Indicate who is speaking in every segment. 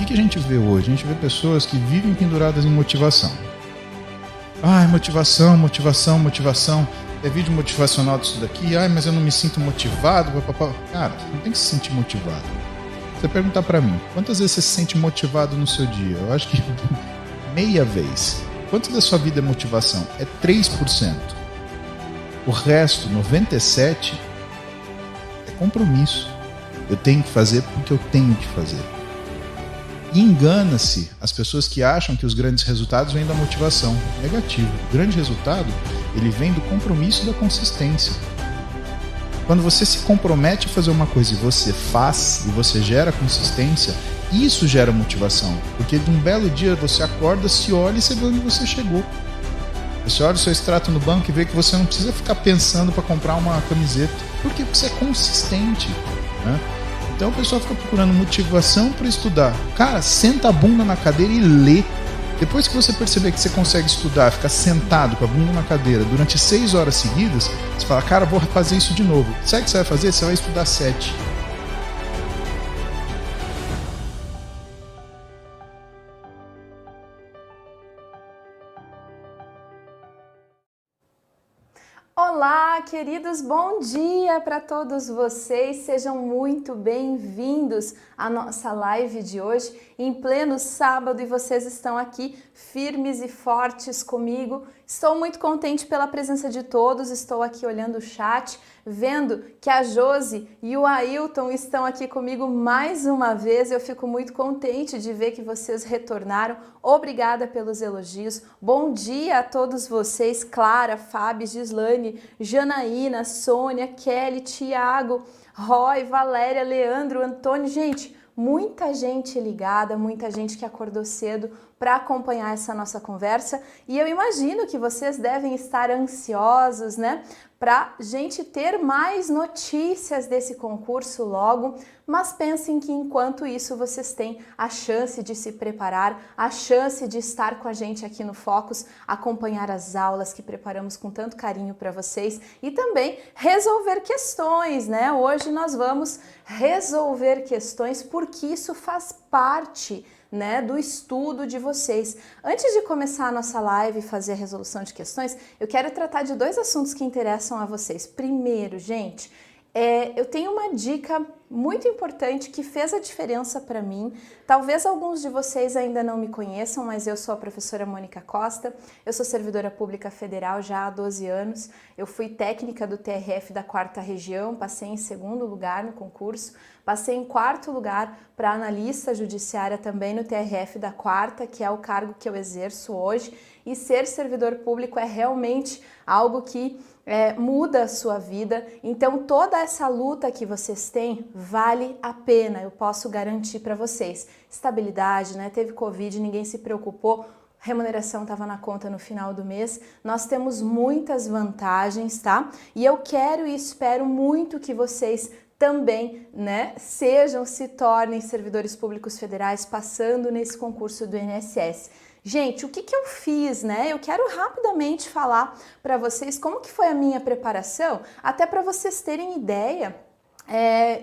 Speaker 1: que a gente vê hoje? A gente vê pessoas que vivem penduradas em motivação. Ai, motivação, motivação, motivação. É vídeo motivacional disso daqui. Ai, mas eu não me sinto motivado. Cara, não tem que se sentir motivado. Você perguntar pra mim, quantas vezes você se sente motivado no seu dia? Eu acho que meia vez. Quanto da sua vida é motivação? É 3%. O resto, 97%, é compromisso. Eu tenho que fazer porque eu tenho que fazer. E engana-se as pessoas que acham que os grandes resultados vêm da motivação. Negativo. O grande resultado, ele vem do compromisso e da consistência. Quando você se compromete a fazer uma coisa e você faz, e você gera consistência, isso gera motivação. Porque de um belo dia você acorda, se olha e você vê onde você chegou. Você olha o seu extrato no banco e vê que você não precisa ficar pensando para comprar uma camiseta. Por quê? Porque você é consistente, né? Então o pessoal fica procurando motivação para estudar. Cara, senta a bunda na cadeira e lê. Depois que você perceber que você consegue estudar, ficar sentado com a bunda na cadeira durante 6 horas seguidas, você fala, cara, vou fazer isso de novo. Sabe o que você vai fazer? Você vai estudar 7.
Speaker 2: Olá, queridos, bom dia para todos vocês, sejam muito bem-vindos à nossa live de hoje, em pleno sábado, e vocês estão aqui firmes e fortes comigo. Estou muito contente pela presença de todos, estou aqui olhando o chat, vendo que a Josi e o Ailton estão aqui comigo mais uma vez. Eu fico muito contente de ver que vocês retornaram. Obrigada pelos elogios. Bom dia a todos vocês, Clara, Fábio, Gislane, Janaína, Sônia, Kelly, Tiago, Roy, Valéria, Leandro, Antônio. Gente, muita gente ligada, muita gente que acordou cedo para acompanhar essa nossa conversa, e eu imagino que vocês devem estar ansiosos, né, para gente ter mais notícias desse concurso logo, mas pensem que enquanto isso vocês têm a chance de se preparar, a chance de estar com a gente aqui no Focus, acompanhar as aulas que preparamos com tanto carinho para vocês e também resolver questões, né? Hoje nós vamos resolver questões porque isso faz parte, né, do estudo de vocês. Antes de começar a nossa live e fazer a resolução de questões, eu quero tratar de 2 assuntos que interessam a vocês. Primeiro, gente, eu tenho uma dica muito importante que fez a diferença para mim. Talvez alguns de vocês ainda não me conheçam, mas eu sou a professora Mônica Costa, eu sou servidora pública federal já há 12 anos, eu fui técnica do TRF da 4ª região, passei em 2º lugar no concurso, passei em 4º lugar para analista judiciária também no TRF da 4ª, que é o cargo que eu exerço hoje, e ser servidor público é realmente algo que muda a sua vida. Então toda essa luta que vocês têm vale a pena, eu posso garantir para vocês. Estabilidade, né? Teve Covid, ninguém se preocupou, remuneração estava na conta no final do mês, nós temos muitas vantagens, tá? E eu quero e espero muito que vocês também, né, se tornem servidores públicos federais passando nesse concurso do INSS. Gente, o que eu fiz, né? Eu quero rapidamente falar para vocês como que foi a minha preparação, até para vocês terem ideia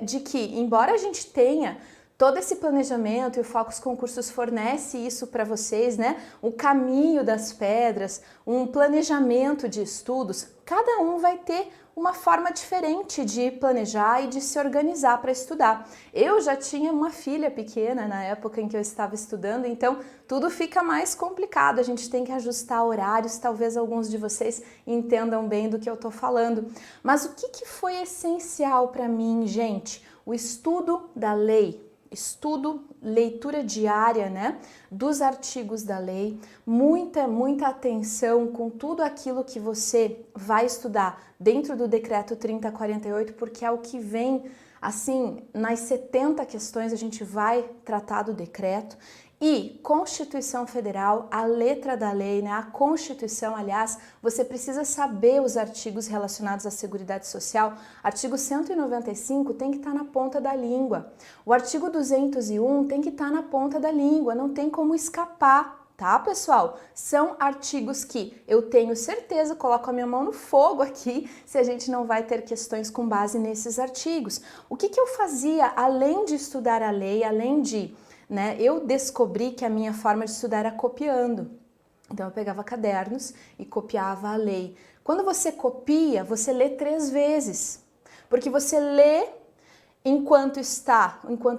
Speaker 2: de que, embora a gente tenha todo esse planejamento, e o Focus Concursos fornece isso para vocês, né? O caminho das pedras, um planejamento de estudos, cada um vai ter uma forma diferente de planejar e de se organizar para estudar. Eu já tinha uma filha pequena na época em que eu estava estudando, então tudo fica mais complicado, a gente tem que ajustar horários, talvez alguns de vocês entendam bem do que eu estou falando. Mas o que foi essencial para mim, gente? O estudo da lei. Estudo, leitura diária, né, dos artigos da lei, muita atenção com tudo aquilo que você vai estudar dentro do Decreto 3048, porque é o que vem, assim, nas 70 questões a gente vai tratar do decreto. E Constituição Federal, a letra da lei, né? A Constituição, aliás, você precisa saber os artigos relacionados à Seguridade Social. Artigo 195 tem que estar na ponta da língua. O artigo 201 tem que estar na ponta da língua, não tem como escapar. Tá, pessoal? São artigos que eu tenho certeza, coloco a minha mão no fogo aqui, se a gente não vai ter questões com base nesses artigos. O que eu fazia, além de estudar a lei, além de né, eu descobri que a minha forma de estudar era copiando. Então eu pegava cadernos e copiava a lei. Quando você copia, você lê 3 vezes, porque você lê enquanto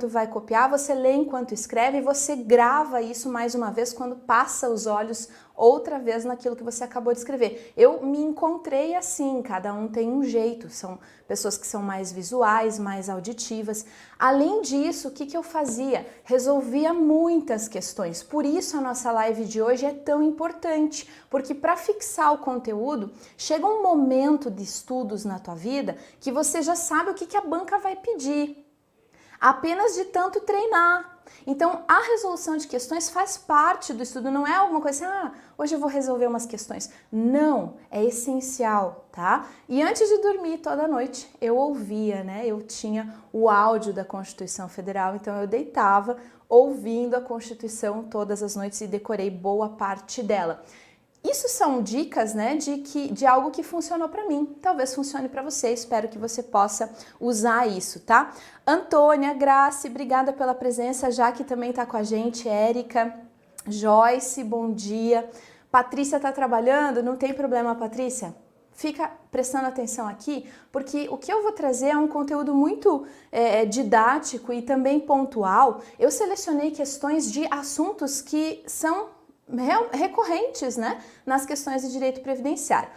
Speaker 2: vai copiar, você lê enquanto escreve e você grava isso mais uma vez quando passa os olhos outra vez naquilo que você acabou de escrever. Eu me encontrei assim, cada um tem um jeito, são pessoas que são mais visuais, mais auditivas. Além disso, o que eu fazia? Resolvia muitas questões, por isso a nossa live de hoje é tão importante, porque para fixar o conteúdo, chega um momento de estudos na tua vida que você já sabe o que a banca vai pedir, apenas de tanto treinar. Então, a resolução de questões faz parte do estudo, não é alguma coisa assim, hoje eu vou resolver umas questões. Não, é essencial, tá? E antes de dormir toda noite, eu ouvia, né? Eu tinha o áudio da Constituição Federal, então eu deitava ouvindo a Constituição todas as noites e decorei boa parte dela. Isso são dicas, né, de algo que funcionou para mim. Talvez funcione para você, espero que você possa usar isso, tá? Antônia, Grace, obrigada pela presença, Jaque também tá com a gente, Érica, Joyce, bom dia. Patrícia tá trabalhando? Não tem problema, Patrícia. Fica prestando atenção aqui, porque o que eu vou trazer é um conteúdo muito didático e também pontual. Eu selecionei questões de assuntos que são recorrentes, né, nas questões de direito previdenciário.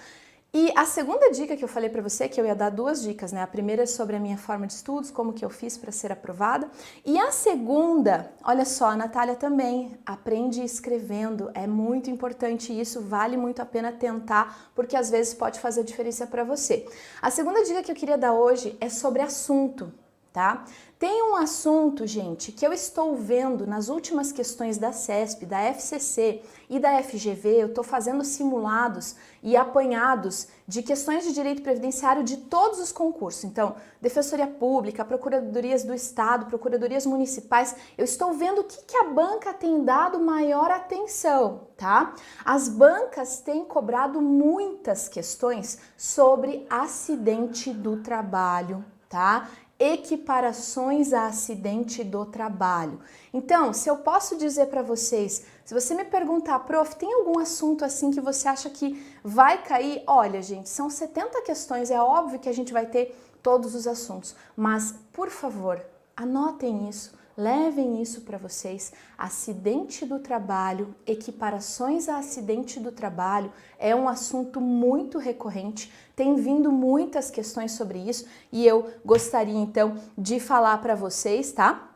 Speaker 2: E a segunda dica que eu falei para você, que eu ia dar 2 dicas, né? A primeira é sobre a minha forma de estudos, como que eu fiz para ser aprovada. E a segunda, olha só, a Natália também aprende escrevendo. É muito importante isso, vale muito a pena tentar, porque às vezes pode fazer diferença para você. A segunda dica que eu queria dar hoje é sobre assunto, tá? Tem um assunto, gente, que eu estou vendo nas últimas questões da CESP, da FCC e da FGV, eu estou fazendo simulados e apanhados de questões de direito previdenciário de todos os concursos. Então, Defensoria Pública, Procuradorias do Estado, Procuradorias Municipais, eu estou vendo o que a banca tem dado maior atenção, tá? As bancas têm cobrado muitas questões sobre acidente do trabalho, tá? Equiparações a acidente do trabalho. Então, se eu posso dizer para vocês, se você me perguntar, prof, tem algum assunto assim que você acha que vai cair? Olha, gente, são 70 questões, é óbvio que a gente vai ter todos os assuntos, mas, por favor, anotem isso, levem isso para vocês. Acidente do trabalho, equiparações a acidente do trabalho é um assunto muito recorrente, tem vindo muitas questões sobre isso e eu gostaria então de falar para vocês, tá?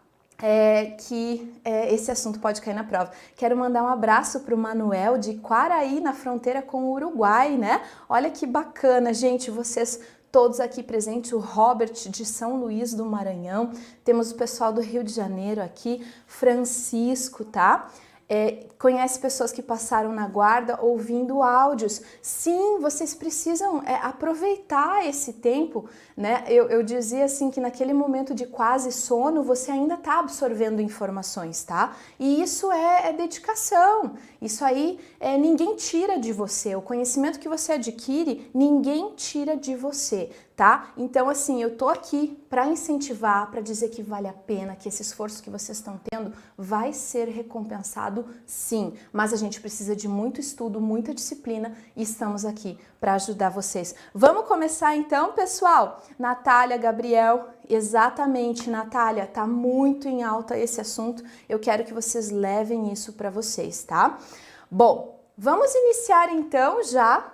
Speaker 2: Que esse assunto pode cair na prova. Quero mandar um abraço para o Manuel de Quaraí, na fronteira com o Uruguai, né? Olha que bacana, gente, vocês todos aqui presentes, o Robert de São Luís do Maranhão, temos o pessoal do Rio de Janeiro aqui, Francisco, tá? Conhece pessoas que passaram na guarda ouvindo áudios. Sim, vocês precisam aproveitar esse tempo, né? Eu dizia assim que naquele momento de quase sono você ainda está absorvendo informações, tá? E isso é dedicação. Isso aí ninguém tira de você. O conhecimento que você adquire, ninguém tira de você, tá? Então, assim, eu tô aqui para incentivar, para dizer que vale a pena, que esse esforço que vocês estão tendo vai ser recompensado, sim. Mas a gente precisa de muito estudo, muita disciplina e estamos aqui para ajudar vocês. Vamos começar então, pessoal? Natália, Gabriel, exatamente, Natália, tá muito em alta esse assunto. Eu quero que vocês levem isso para vocês, tá? Bom, vamos iniciar então já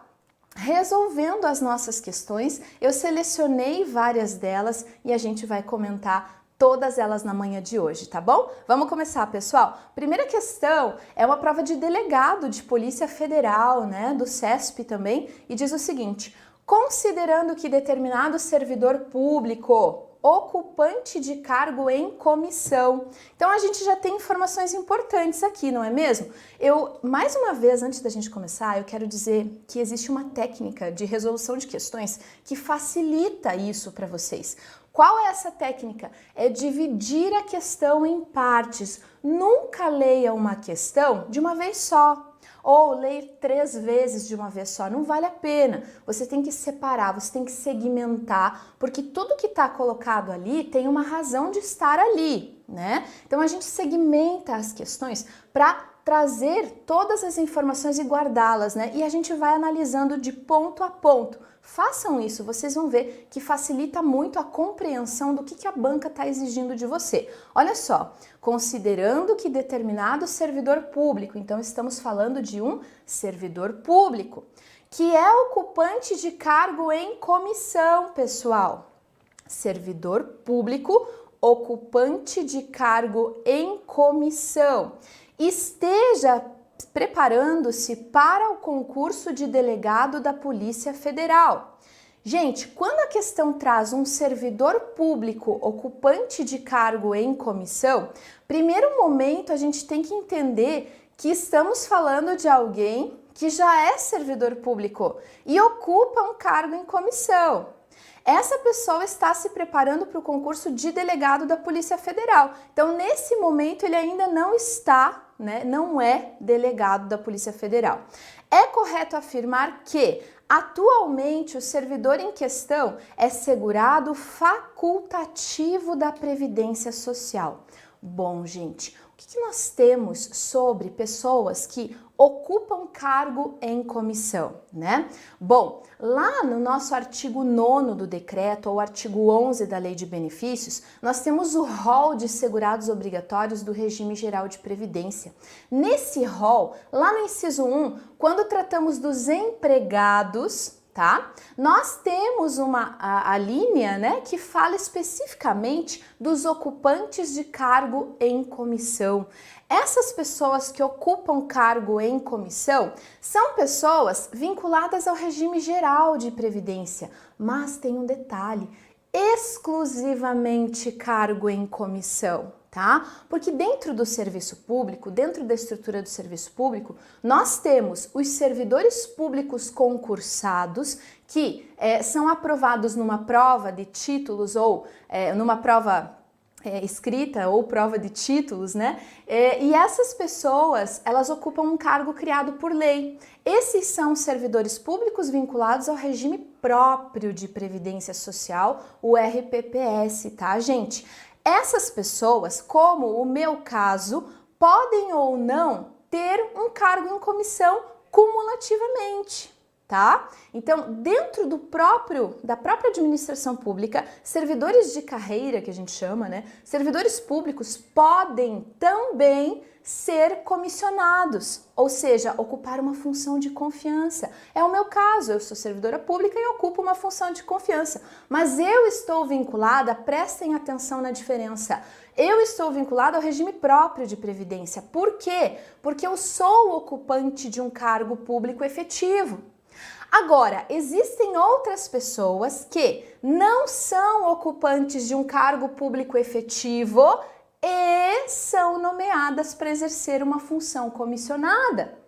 Speaker 2: resolvendo as nossas questões. Eu selecionei várias delas e a gente vai comentar todas elas na manhã de hoje, tá bom? Vamos começar, pessoal? Primeira questão é uma prova de delegado de Polícia Federal, né, do CESP também, e diz o seguinte: considerando que determinado servidor público ocupante de cargo em comissão. Então a gente já tem informações importantes aqui, não é mesmo? Mais uma vez, antes da gente começar, eu quero dizer que existe uma técnica de resolução de questões que facilita isso para vocês. Qual é essa técnica? É dividir a questão em partes. Nunca leia uma questão de uma vez só. Ou ler 3 vezes de uma vez só, não vale a pena. Você tem que separar, você tem que segmentar, porque tudo que está colocado ali tem uma razão de estar ali, né? Então a gente segmenta as questões para trazer todas as informações e guardá-las, né? E a gente vai analisando de ponto a ponto. Façam isso, vocês vão ver que facilita muito a compreensão do que a banca está exigindo de você. Olha só, considerando que determinado servidor público, então estamos falando de um servidor público, que é ocupante de cargo em comissão, pessoal. Servidor público, ocupante de cargo em comissão. Esteja preparando-se para o concurso de delegado da Polícia Federal. Gente, quando a questão traz um servidor público ocupante de cargo em comissão, primeiro momento a gente tem que entender que estamos falando de alguém que já é servidor público e ocupa um cargo em comissão. Essa pessoa está se preparando para o concurso de delegado da Polícia Federal. Então, nesse momento, ele ainda não está, né, não é delegado da Polícia Federal. É correto afirmar que, atualmente, o servidor em questão é segurado facultativo da Previdência Social. Bom, gente, o que nós temos sobre pessoas que ocupam cargo em comissão, né? Bom, lá no nosso artigo 9º do decreto, ou artigo 11 da Lei de Benefícios, nós temos o rol de segurados obrigatórios do Regime Geral de Previdência. Nesse rol, lá no inciso 1, quando tratamos dos empregados, tá? Nós temos a linha, né, que fala especificamente dos ocupantes de cargo em comissão. Essas pessoas que ocupam cargo em comissão são pessoas vinculadas ao regime geral de previdência, mas tem um detalhe: exclusivamente cargo em comissão. Tá? Porque dentro do serviço público, dentro da estrutura do serviço público, nós temos os servidores públicos concursados que são aprovados numa prova de títulos ou numa prova escrita ou prova de títulos, né? E essas pessoas, elas ocupam um cargo criado por lei. Esses são servidores públicos vinculados ao regime próprio de Previdência Social, o RPPS, tá, gente? Essas pessoas, como o meu caso, podem ou não ter um cargo em comissão cumulativamente, tá? Então, dentro da própria administração pública, servidores de carreira, que a gente chama, né? Servidores públicos podem também ser comissionados, ou seja, ocupar uma função de confiança. É o meu caso, eu sou servidora pública e ocupo uma função de confiança, mas eu estou vinculada, prestem atenção na diferença, eu estou vinculada ao regime próprio de previdência. Por quê? Porque eu sou ocupante de um cargo público efetivo. Agora, existem outras pessoas que não são ocupantes de um cargo público efetivo e são nomeadas para exercer uma função comissionada.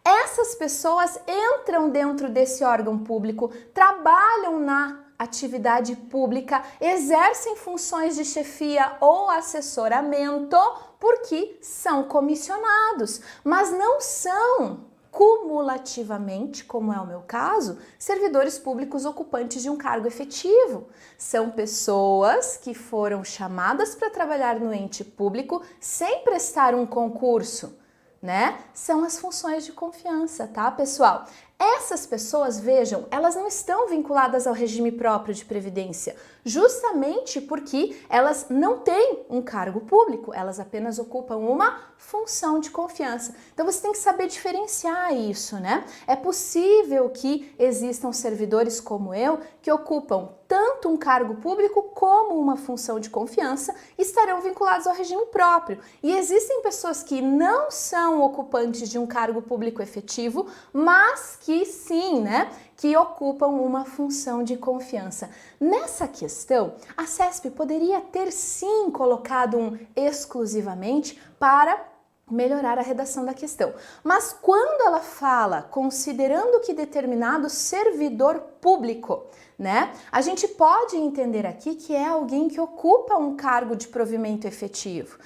Speaker 2: Essas pessoas entram dentro desse órgão público, trabalham na atividade pública, exercem funções de chefia ou assessoramento porque são comissionados, mas não são cumulativamente, como é o meu caso, servidores públicos ocupantes de um cargo efetivo. São pessoas que foram chamadas para trabalhar no ente público sem prestar um concurso, né? São as funções de confiança, tá, pessoal? Essas pessoas, vejam, elas não estão vinculadas ao regime próprio de previdência, justamente porque elas não têm um cargo público, elas apenas ocupam uma função de confiança. Então você tem que saber diferenciar isso, né? É possível que existam servidores como eu que ocupam tanto um cargo público como uma função de confiança e estarão vinculados ao regime próprio. E existem pessoas que não são ocupantes de um cargo público efetivo, mas que sim, né? Que ocupam uma função de confiança. Nessa questão, a CESP poderia ter sim colocado um exclusivamente para melhorar a redação da questão. Mas quando ela fala, considerando que determinado servidor público, né, a gente pode entender aqui que é alguém que ocupa um cargo de provimento efetivo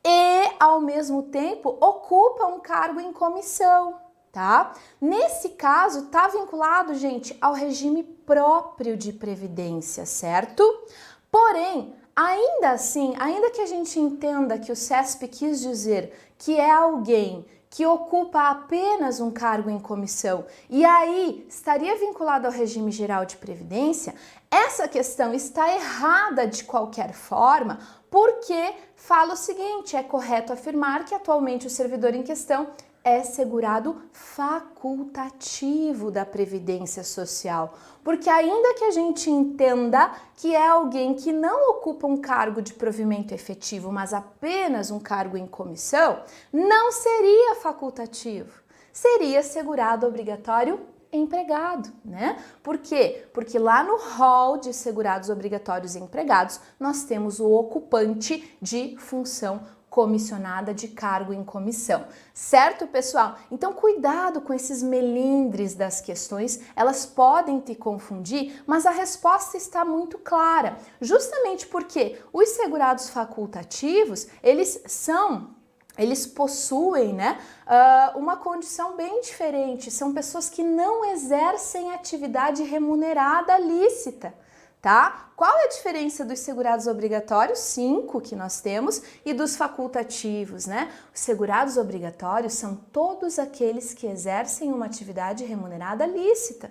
Speaker 2: e, ao mesmo tempo, ocupa um cargo em comissão. Tá? Nesse caso, está vinculado, gente, ao regime próprio de previdência, certo? Porém, Ainda assim, ainda que a gente entenda que o CESP quis dizer que é alguém que ocupa apenas um cargo em comissão e aí estaria vinculado ao regime geral de previdência, essa questão está errada de qualquer forma, porque fala o seguinte: é correto afirmar que atualmente o servidor em questão é segurado facultativo da Previdência Social, porque ainda que a gente entenda que é alguém que não ocupa um cargo de provimento efetivo, mas apenas um cargo em comissão, não seria facultativo, seria segurado obrigatório empregado, né? Por quê? Porque lá no rol de segurados obrigatórios empregados, nós temos o ocupante de função comissionada, de cargo em comissão, certo, pessoal? Então, cuidado com esses melindres das questões, elas podem te confundir, mas a resposta está muito clara, justamente porque os segurados facultativos, eles possuem, né, uma condição bem diferente, são pessoas que não exercem atividade remunerada lícita. Tá? Qual é a diferença dos segurados obrigatórios, 5 que nós temos, e dos facultativos, né? Os segurados obrigatórios são todos aqueles que exercem uma atividade remunerada lícita.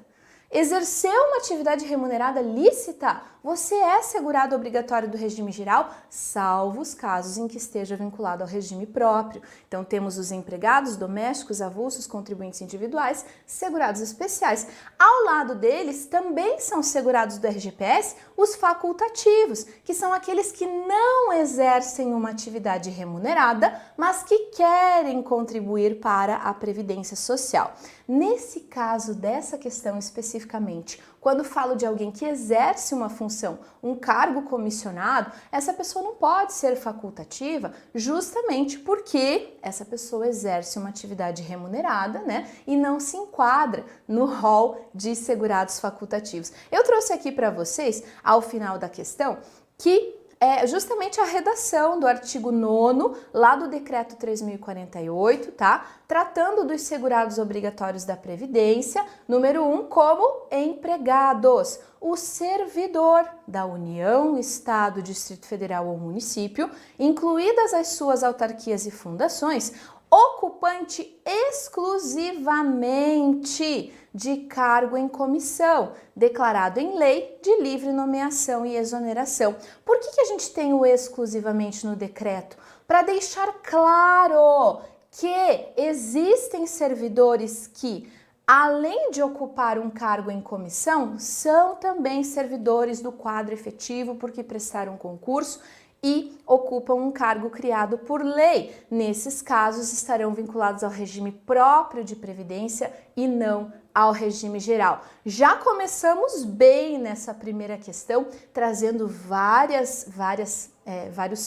Speaker 2: Exercer uma atividade remunerada lícita, você é segurado obrigatório do regime geral, salvo os casos em que esteja vinculado ao regime próprio. Então, temos os empregados, domésticos, avulsos, contribuintes individuais, segurados especiais. Ao lado deles, também são segurados do RGPS os facultativos, que são aqueles que não exercem uma atividade remunerada, mas que querem contribuir para a Previdência Social. Nesse caso dessa questão especificamente, quando falo de alguém que exerce uma função, um cargo comissionado, essa pessoa não pode ser facultativa justamente porque essa pessoa exerce uma atividade remunerada, né? E não se enquadra no rol de segurados facultativos. Eu trouxe aqui para vocês, ao final da questão, que é justamente a redação do artigo 9º, lá do Decreto 3.048, tá? Tratando dos segurados obrigatórios da Previdência, número 1, como empregados. O servidor da União, Estado, Distrito Federal ou município, incluídas as suas autarquias e fundações, ocupante exclusivamente de cargo em comissão, declarado em lei de livre nomeação e exoneração. Por que a gente tem o exclusivamente no decreto? Para deixar claro que existem servidores que, além de ocupar um cargo em comissão, são também servidores do quadro efetivo porque prestaram concurso e ocupam um cargo criado por lei. Nesses casos, estarão vinculados ao regime próprio de previdência e não ao regime geral. Já começamos bem nessa primeira questão, trazendo vários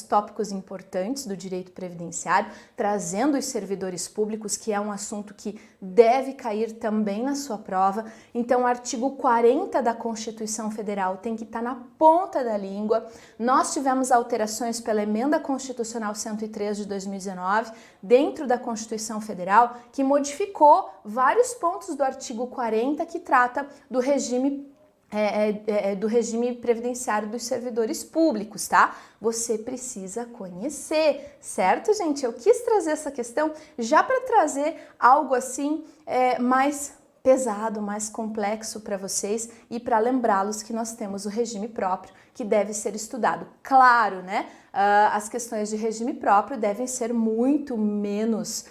Speaker 2: tópicos importantes do direito previdenciário, trazendo os servidores públicos, que é um assunto que deve cair também na sua prova. Então, o artigo 40 da Constituição Federal tem que estar na ponta da língua. Nós tivemos alterações pela Emenda Constitucional 103 de 2019, dentro da Constituição Federal, que modificou vários pontos do artigo 40 que trata do regime previdenciário dos servidores públicos, tá? Você precisa conhecer, certo, gente? Eu quis trazer essa questão já para trazer algo assim mais pesado, mais complexo para vocês e para lembrá-los que nós temos o regime próprio que deve ser estudado. Claro, né? As questões de regime próprio devem ser muito menos,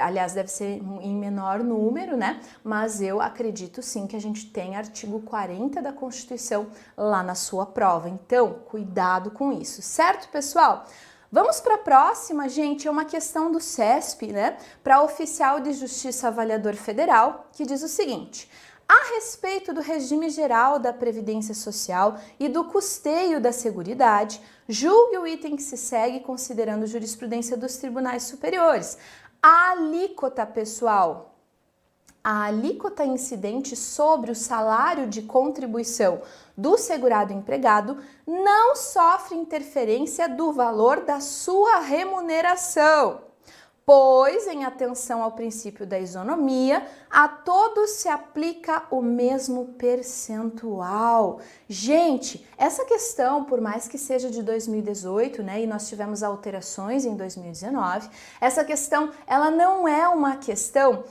Speaker 2: aliás, deve ser em menor número, né? Mas eu acredito sim que a gente tem artigo 40 da Constituição lá na sua prova. Então, cuidado com isso, certo, pessoal? Vamos para a próxima, gente, é uma questão do CESP, né? Para oficial de Justiça Avaliador Federal, que diz o seguinte: a respeito do regime geral da Previdência Social e do custeio da Seguridade, julgue o item que se segue considerando jurisprudência dos tribunais superiores. A alíquota, pessoal, a alíquota incidente sobre o salário de contribuição do segurado empregado não sofre interferência do valor da sua remuneração. Pois, em atenção ao princípio da isonomia, a todos se aplica o mesmo percentual. Gente, essa questão, por mais que seja de 2018, né, e nós tivemos alterações em 2019, essa questão, ela não é uma questão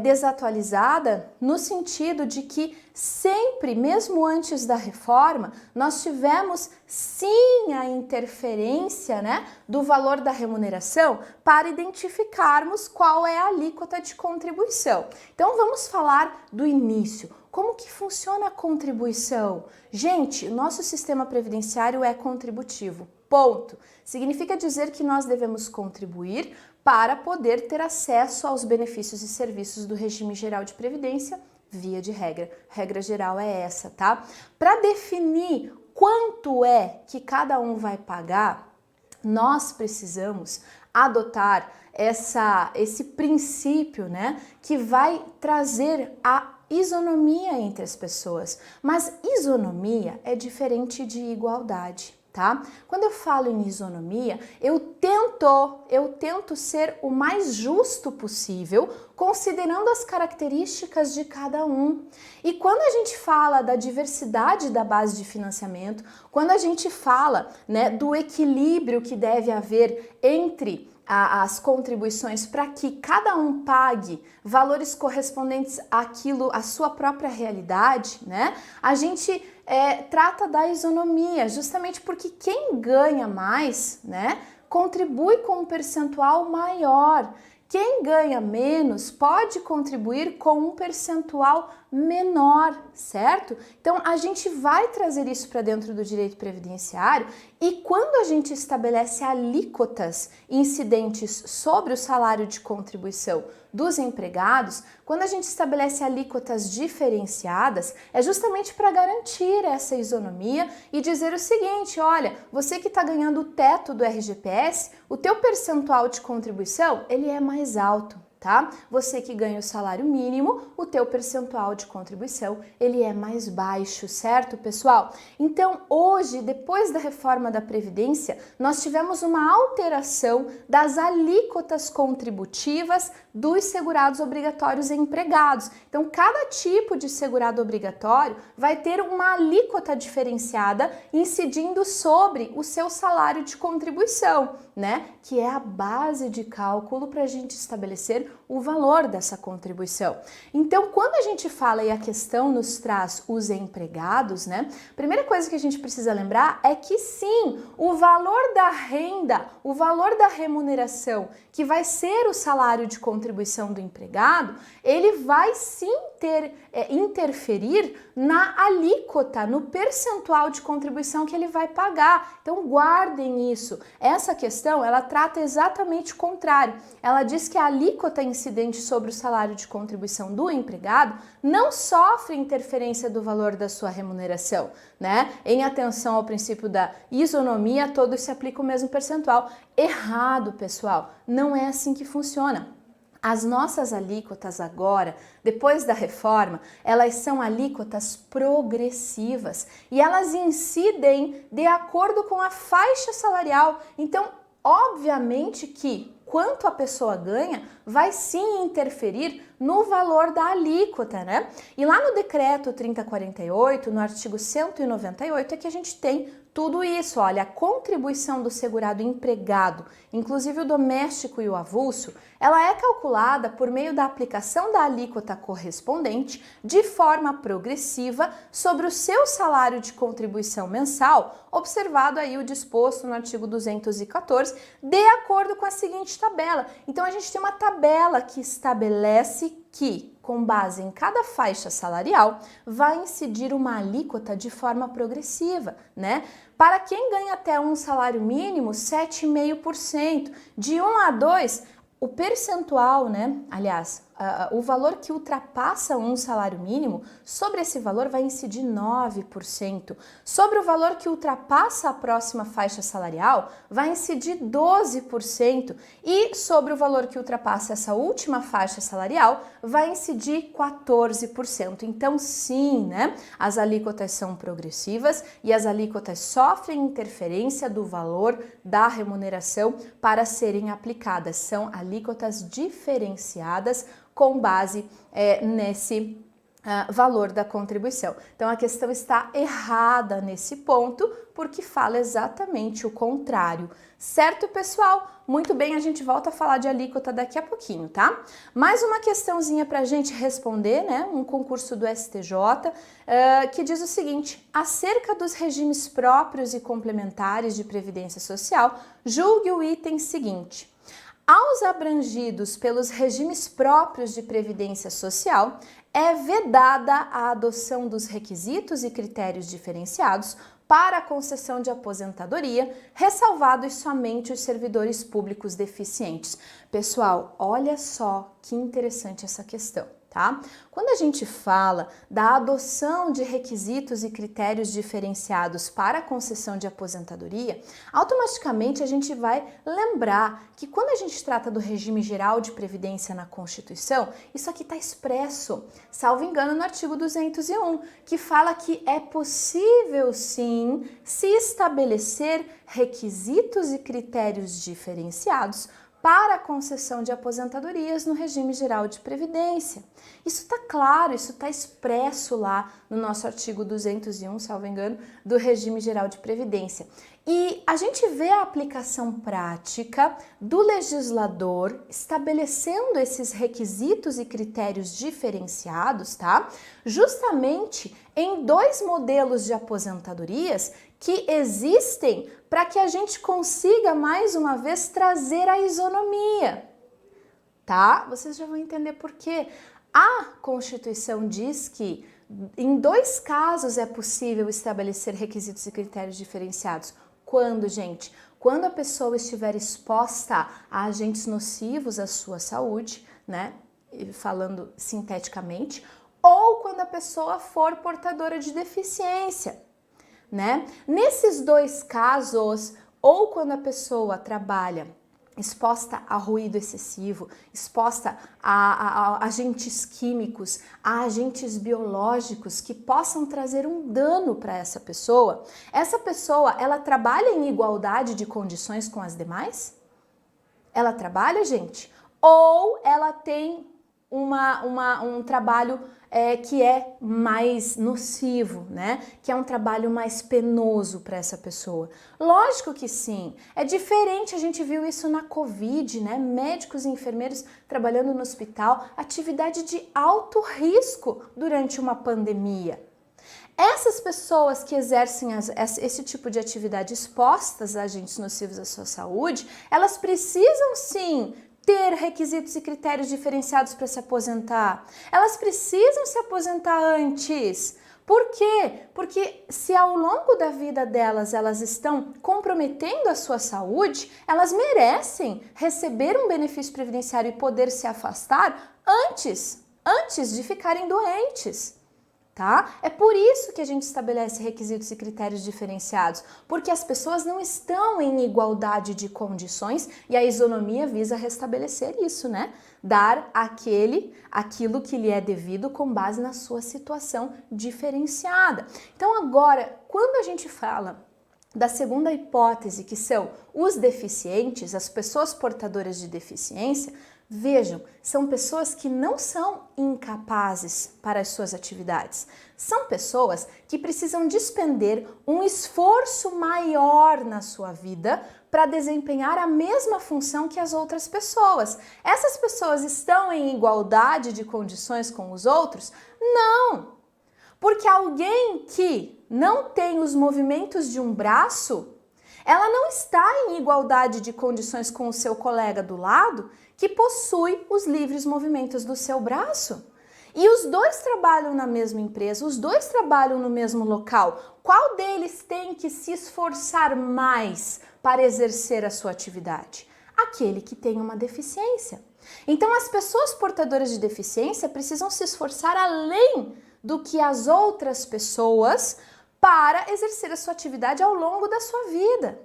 Speaker 2: desatualizada no sentido de que sempre, mesmo antes da reforma, nós tivemos sim a interferência, né, do valor da remuneração para identificarmos qual é a alíquota de contribuição. Então vamos falar do início. Como que funciona a contribuição? Gente, o nosso sistema previdenciário é contributivo. Ponto. Significa dizer que nós devemos contribuir para poder ter acesso aos benefícios e serviços do regime geral de previdência, via de regra. Regra geral é essa, tá? Para definir quanto é que cada um vai pagar, nós precisamos adotar esse princípio, né, que vai trazer a isonomia entre as pessoas. Mas isonomia é diferente de igualdade, tá? Quando eu falo em isonomia, eu tento ser o mais justo possível, considerando as características de cada um. E quando a gente fala da diversidade da base de financiamento, quando a gente fala, né, do equilíbrio que deve haver entre as contribuições para que cada um pague valores correspondentes àquilo, à sua própria realidade, né? A gente trata da isonomia, justamente porque quem ganha mais, né, contribui com um percentual maior. Quem ganha menos pode contribuir com um percentual menor, certo? Então a gente vai trazer isso para dentro do direito previdenciário e quando a gente estabelece alíquotas incidentes sobre o salário de contribuição dos empregados, quando a gente estabelece alíquotas diferenciadas, é justamente para garantir essa isonomia e dizer o seguinte, olha, você que está ganhando o teto do RGPS, o teu percentual de contribuição, ele é mais alto. Tá? Você que ganha o salário mínimo, o teu percentual de contribuição, ele é mais baixo, certo, pessoal? Então, hoje, depois da reforma da Previdência, nós tivemos uma alteração das alíquotas contributivas dos segurados obrigatórios e empregados. Então, cada tipo de segurado obrigatório vai ter uma alíquota diferenciada incidindo sobre o seu salário de contribuição, né? Que é a base de cálculo para a gente estabelecer o valor dessa contribuição. Então, quando a gente fala e a questão nos traz os empregados, né? A primeira coisa que a gente precisa lembrar é que sim, o valor da renda, o valor da remuneração, que vai ser o salário de contribuição do empregado, ele vai sim interferir na alíquota, no percentual de contribuição que ele vai pagar. Então guardem isso. Essa questão, ela trata exatamente o contrário. Ela diz que a alíquota incidente sobre o salário de contribuição do empregado não sofre interferência do valor da sua remuneração, né? Em atenção ao princípio da isonomia, todos se aplicam o mesmo percentual. Errado, pessoal. Não é assim que funciona. As nossas alíquotas agora, depois da reforma, elas são alíquotas progressivas e elas incidem de acordo com a faixa salarial. Então, obviamente que quanto a pessoa ganha vai sim interferir no valor da alíquota, né? E lá no decreto 3048, no artigo 198, é que a gente tem tudo isso. Olha, a contribuição do segurado empregado, inclusive o doméstico e o avulso, ela é calculada por meio da aplicação da alíquota correspondente de forma progressiva sobre o seu salário de contribuição mensal, observado aí o disposto no artigo 214, de acordo com a seguinte tabela. Então a gente tem uma tabela que estabelece que, com base em cada faixa salarial, vai incidir uma alíquota de forma progressiva, né? Para quem ganha até um salário mínimo, 7,5%. De 1 a 2, o percentual, né? Aliás, o valor que ultrapassa um salário mínimo, sobre esse valor vai incidir 9%. Sobre o valor que ultrapassa a próxima faixa salarial, vai incidir 12%. E sobre o valor que ultrapassa essa última faixa salarial, vai incidir 14%. Então, sim, né? As alíquotas são progressivas e as alíquotas sofrem interferência do valor da remuneração para serem aplicadas. São alíquotas diferenciadas com base nesse valor da contribuição. Então a questão está errada nesse ponto, porque fala exatamente o contrário. Certo, pessoal? Muito bem, a gente volta a falar de alíquota daqui a pouquinho, tá? Mais uma questãozinha para a gente responder, né? Um concurso do STJ que diz o seguinte: acerca dos regimes próprios e complementares de previdência social, julgue o item seguinte. Aos abrangidos pelos regimes próprios de previdência social, é vedada a adoção dos requisitos e critérios diferenciados para a concessão de aposentadoria, ressalvados somente os servidores públicos deficientes. Pessoal, olha só que interessante essa questão, tá? Quando a gente fala da adoção de requisitos e critérios diferenciados para a concessão de aposentadoria, automaticamente a gente vai lembrar que quando a gente trata do regime geral de previdência na Constituição, isso aqui está expresso, salvo engano, no artigo 201, que fala que é possível sim se estabelecer requisitos e critérios diferenciados para a concessão de aposentadorias no regime geral de previdência. Isso está claro, isso está expresso lá no nosso artigo 201, salvo engano, do regime geral de previdência. E a gente vê a aplicação prática do legislador estabelecendo esses requisitos e critérios diferenciados, tá? Justamente em dois modelos de aposentadorias que existem para que a gente consiga, mais uma vez, trazer a isonomia, tá? Vocês já vão entender por quê. A Constituição diz que em dois casos é possível estabelecer requisitos e critérios diferenciados. Quando, gente? Quando a pessoa estiver exposta a agentes nocivos à sua saúde, né? Falando sinteticamente, ou quando a pessoa for portadora de deficiência, né? Nesses dois casos, ou quando a pessoa trabalha exposta a ruído excessivo, exposta a agentes químicos, a agentes biológicos que possam trazer um dano para essa pessoa, ela trabalha em igualdade de condições com as demais? Ela trabalha, gente? Ou ela tem um trabalho que é mais nocivo, né? Que é um trabalho mais penoso para essa pessoa. Lógico que sim. É diferente, a gente viu isso na Covid, né? Médicos e enfermeiros trabalhando no hospital, atividade de alto risco durante uma pandemia. Essas pessoas que exercem esse tipo de atividade expostas a agentes nocivos à sua saúde, elas precisam sim ter requisitos e critérios diferenciados para se aposentar. Elas precisam se aposentar antes. Por quê? Porque se ao longo da vida delas elas estão comprometendo a sua saúde, elas merecem receber um benefício previdenciário e poder se afastar antes de ficarem doentes. Tá? É por isso que a gente estabelece requisitos e critérios diferenciados, porque as pessoas não estão em igualdade de condições e a isonomia visa restabelecer isso, né? Dar aquilo que lhe é devido com base na sua situação diferenciada. Então agora, quando a gente fala da segunda hipótese, que são os deficientes, as pessoas portadoras de deficiência, vejam, são pessoas que não são incapazes para as suas atividades. São pessoas que precisam despender um esforço maior na sua vida para desempenhar a mesma função que as outras pessoas. Essas pessoas estão em igualdade de condições com os outros? Não! Porque alguém que não tem os movimentos de um braço, ela não está em igualdade de condições com o seu colega do lado, que possui os livres movimentos do seu braço. E os dois trabalham na mesma empresa, os dois trabalham no mesmo local. Qual deles tem que se esforçar mais para exercer a sua atividade? Aquele que tem uma deficiência. Então, as pessoas portadoras de deficiência precisam se esforçar além do que as outras pessoas para exercer a sua atividade ao longo da sua vida.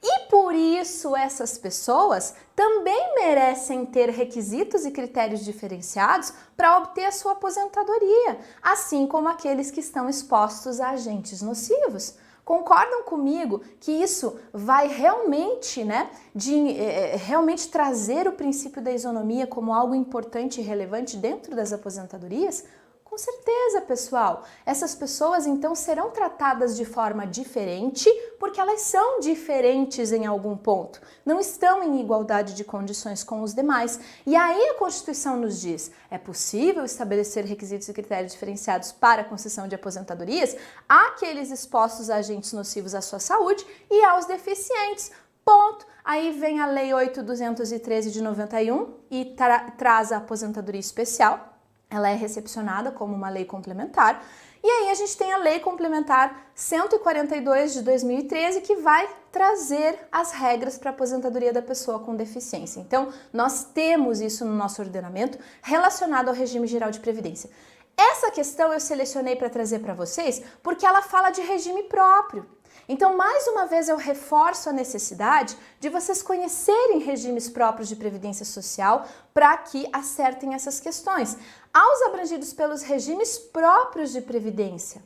Speaker 2: E por isso essas pessoas também merecem ter requisitos e critérios diferenciados para obter a sua aposentadoria, assim como aqueles que estão expostos a agentes nocivos. Concordam comigo que isso vai realmente, realmente trazer o princípio da isonomia como algo importante e relevante dentro das aposentadorias? Com certeza, pessoal. Essas pessoas, então, serão tratadas de forma diferente porque elas são diferentes em algum ponto. Não estão em igualdade de condições com os demais. E aí a Constituição nos diz, é possível estabelecer requisitos e critérios diferenciados para a concessão de aposentadorias àqueles expostos a agentes nocivos à sua saúde e aos deficientes. Ponto. Aí vem a Lei 8.213 de 91 e traz a aposentadoria especial. Ela é recepcionada como uma lei complementar. E aí a gente tem a Lei Complementar 142 de 2013 que vai trazer as regras para a aposentadoria da pessoa com deficiência. Então, nós temos isso no nosso ordenamento relacionado ao regime geral de previdência. Essa questão eu selecionei para trazer para vocês porque ela fala de regime próprio. Então, mais uma vez, eu reforço a necessidade de vocês conhecerem regimes próprios de previdência social para que acertem essas questões. Aos abrangidos pelos regimes próprios de previdência,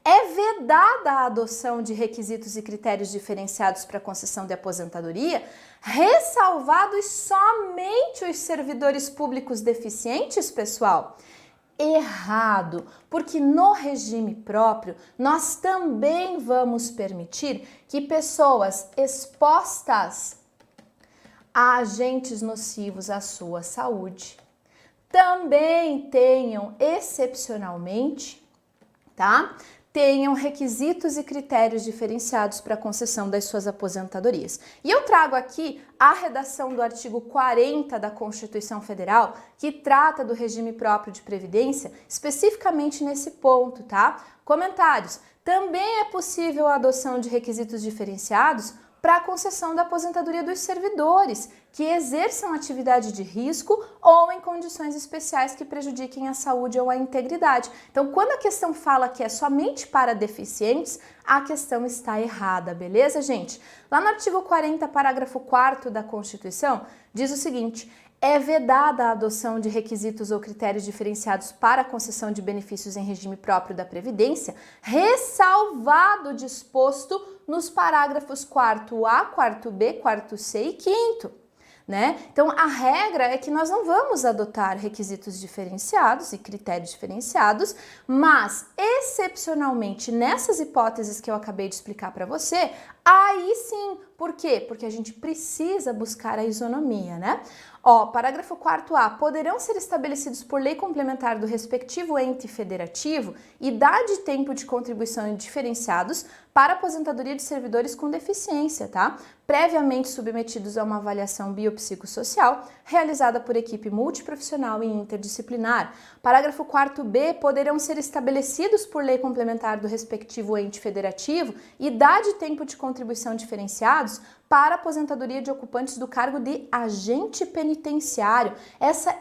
Speaker 2: é vedada a adoção de requisitos e critérios diferenciados para concessão de aposentadoria, ressalvados somente os servidores públicos deficientes, pessoal. Errado, porque no regime próprio nós também vamos permitir que pessoas expostas a agentes nocivos à sua saúde também tenham excepcionalmente, tenham requisitos e critérios diferenciados para a concessão das suas aposentadorias. E eu trago aqui a redação do artigo 40 da Constituição Federal, que trata do regime próprio de previdência, especificamente nesse ponto, Comentários. Também é possível a adoção de requisitos diferenciados para a concessão da aposentadoria dos servidores que exerçam atividade de risco ou em condições especiais que prejudiquem a saúde ou a integridade. Então, quando a questão fala que é somente para deficientes, a questão está errada, beleza, gente? Lá no artigo 40, parágrafo 4º da Constituição, diz o seguinte: é vedada a adoção de requisitos ou critérios diferenciados para a concessão de benefícios em regime próprio da Previdência, ressalvado o disposto nos parágrafos 4A, 4B, 4C e 5º. Então, a regra é que nós não vamos adotar requisitos diferenciados e critérios diferenciados, mas, excepcionalmente, nessas hipóteses que eu acabei de explicar para você, aí sim. Por quê? Porque a gente precisa buscar a isonomia, Parágrafo 4A. Poderão ser estabelecidos por lei complementar do respectivo ente federativo idade e tempo de contribuição diferenciados para aposentadoria de servidores com deficiência, Previamente submetidos a uma avaliação biopsicossocial realizada por equipe multiprofissional e interdisciplinar. Parágrafo 4B. Poderão ser estabelecidos por lei complementar do respectivo ente federativo idade e tempo de contribuição diferenciados para aposentadoria de ocupantes do cargo de agente penitenciário.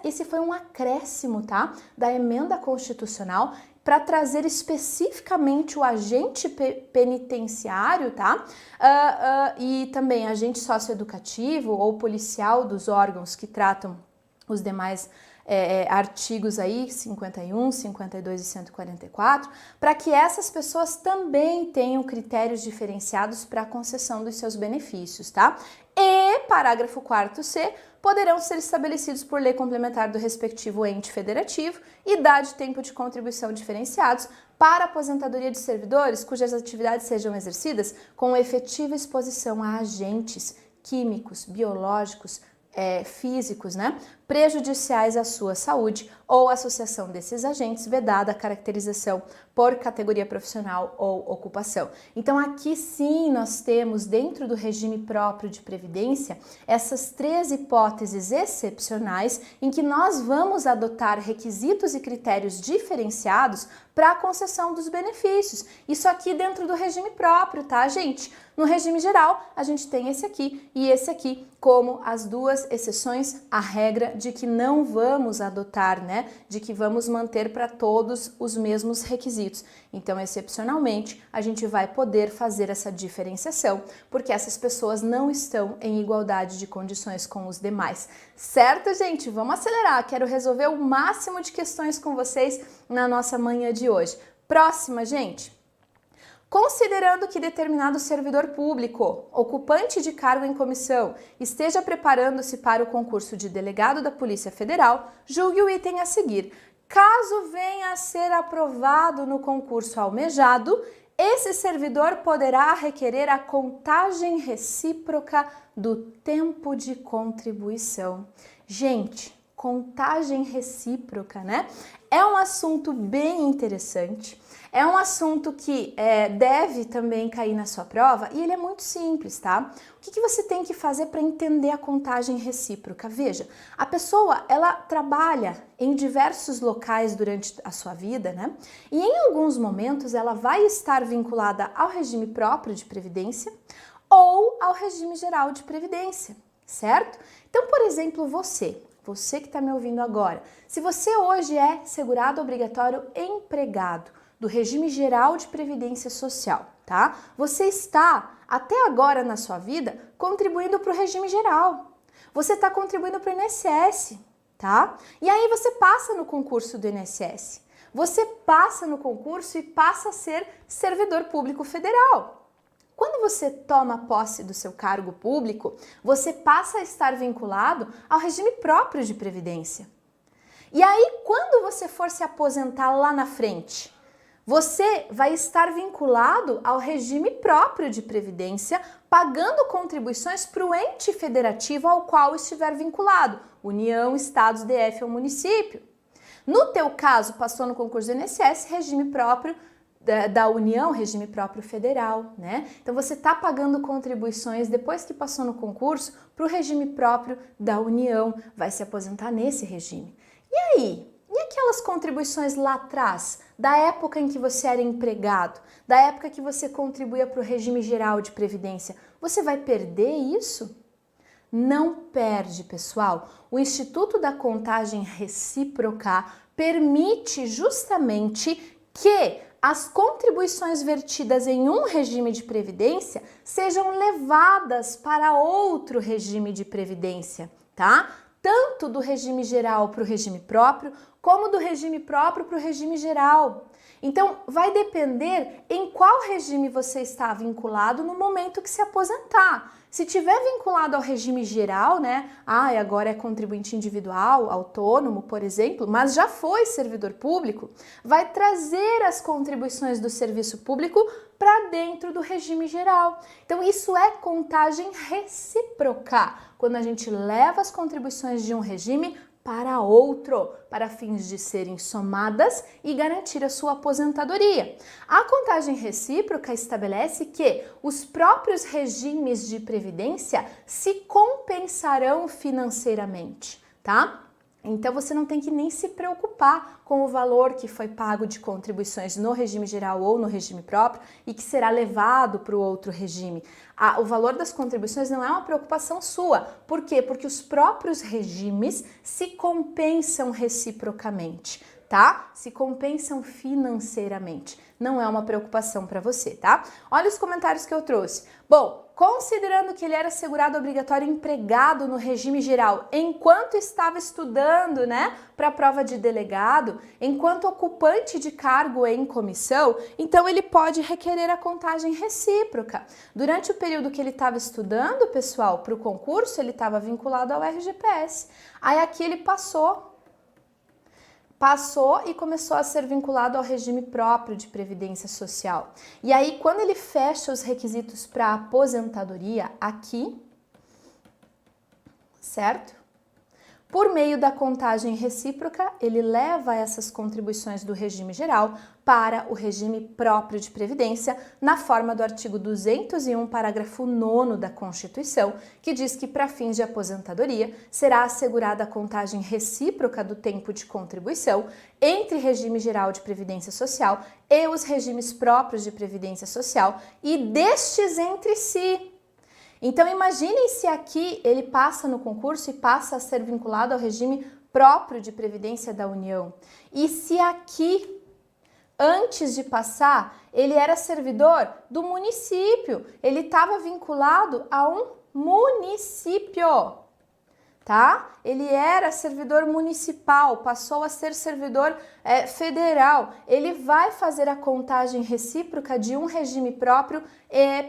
Speaker 2: Esse foi um acréscimo, da emenda constitucional para trazer especificamente o agente penitenciário, e também agente socioeducativo ou policial dos órgãos que tratam os demais artigos aí, 51, 52 e 144, para que essas pessoas também tenham critérios diferenciados para a concessão dos seus benefícios, E, parágrafo 4C, poderão ser estabelecidos por lei complementar do respectivo ente federativo idade e tempo de contribuição diferenciados para a aposentadoria de servidores cujas atividades sejam exercidas com efetiva exposição a agentes químicos, biológicos, físicos, prejudiciais à sua saúde ou associação desses agentes, vedada a caracterização por categoria profissional ou ocupação. Então, aqui sim nós temos, dentro do regime próprio de previdência, essas 3 hipóteses excepcionais em que nós vamos adotar requisitos e critérios diferenciados para a concessão dos benefícios. Isso aqui dentro do regime próprio, gente? No regime geral, a gente tem esse aqui e esse aqui como as duas exceções à regra de que não vamos adotar, né? De que vamos manter para todos os mesmos requisitos. Então, excepcionalmente, a gente vai poder fazer essa diferenciação, porque essas pessoas não estão em igualdade de condições com os demais. Certo, gente? Vamos acelerar. Quero resolver o máximo de questões com vocês na nossa manhã de hoje. Próxima, gente. Considerando que determinado servidor público, ocupante de cargo em comissão, esteja preparando-se para o concurso de delegado da Polícia Federal, julgue o item a seguir. Caso venha a ser aprovado no concurso almejado, esse servidor poderá requerer a contagem recíproca do tempo de contribuição. Gente, contagem recíproca, né? É um assunto bem interessante. É um assunto que deve também cair na sua prova e ele é muito simples, tá? O que você tem que fazer para entender a contagem recíproca? Veja, a pessoa, ela trabalha em diversos locais durante a sua vida, né? E em alguns momentos ela vai estar vinculada ao regime próprio de previdência ou ao regime geral de previdência, certo? Então, por exemplo, você que está me ouvindo agora, se você hoje é segurado obrigatório empregado do regime geral de previdência social, tá? Você está, até agora na sua vida, contribuindo para o regime geral. Você está contribuindo para o INSS, tá? E aí você passa no concurso do INSS. Você passa no concurso e passa a ser servidor público federal. Quando você toma posse do seu cargo público, você passa a estar vinculado ao regime próprio de previdência. E aí, quando você for se aposentar lá na frente, você vai estar vinculado ao regime próprio de previdência, pagando contribuições para o ente federativo ao qual estiver vinculado, União, Estados, DF ou município. No teu caso, passou no concurso do INSS, regime próprio da União, regime próprio federal, né? Então você está pagando contribuições depois que passou no concurso para o regime próprio da União, vai se aposentar nesse regime. E aí? E aquelas contribuições lá atrás, da época em que você era empregado, da época que você contribuía para o regime geral de previdência, você vai perder isso? Não perde, pessoal. O Instituto da Contagem Recíproca permite justamente que as contribuições vertidas em um regime de previdência sejam levadas para outro regime de previdência, tá? Tanto do regime geral para o regime próprio, como do regime próprio para o regime geral. Então, vai depender em qual regime você está vinculado no momento que se aposentar. Se tiver vinculado ao regime geral, né? Agora é contribuinte individual, autônomo, por exemplo, mas já foi servidor público, vai trazer as contribuições do serviço público para dentro do regime geral. Então, isso é contagem recíproca, quando a gente leva as contribuições de um regime para outro, para fins de serem somadas e garantir a sua aposentadoria. A contagem recíproca estabelece que os próprios regimes de previdência se compensarão financeiramente, tá? Então você não tem que nem se preocupar com o valor que foi pago de contribuições no regime geral ou no regime próprio e que será levado para o outro regime. O valor das contribuições não é uma preocupação sua. Por quê? Porque os próprios regimes se compensam reciprocamente, tá? Se compensam financeiramente. Não é uma preocupação para você, tá? Olha os comentários que eu trouxe. Bom, considerando que ele era segurado obrigatório empregado no regime geral enquanto estava estudando, né, para a prova de delegado, enquanto ocupante de cargo em comissão, então ele pode requerer a contagem recíproca. Durante o período que ele estava estudando, pessoal, para o concurso, ele estava vinculado ao RGPS. Aí aqui ele passou e começou a ser vinculado ao regime próprio de previdência social. E aí, quando ele fecha os requisitos para aposentadoria aqui, certo? Por meio da contagem recíproca, ele leva essas contribuições do regime geral para o regime próprio de previdência, na forma do artigo 201, parágrafo 9º da Constituição, que diz que, para fins de aposentadoria, será assegurada a contagem recíproca do tempo de contribuição entre regime geral de previdência social e os regimes próprios de previdência social e destes entre si. Então imaginem se aqui ele passa no concurso e passa a ser vinculado ao regime próprio de previdência da União. E se aqui, antes de passar, ele era servidor do município, ele estava vinculado a um município, tá? Ele era servidor municipal, passou a ser servidor federal. Ele vai fazer a contagem recíproca de um regime próprio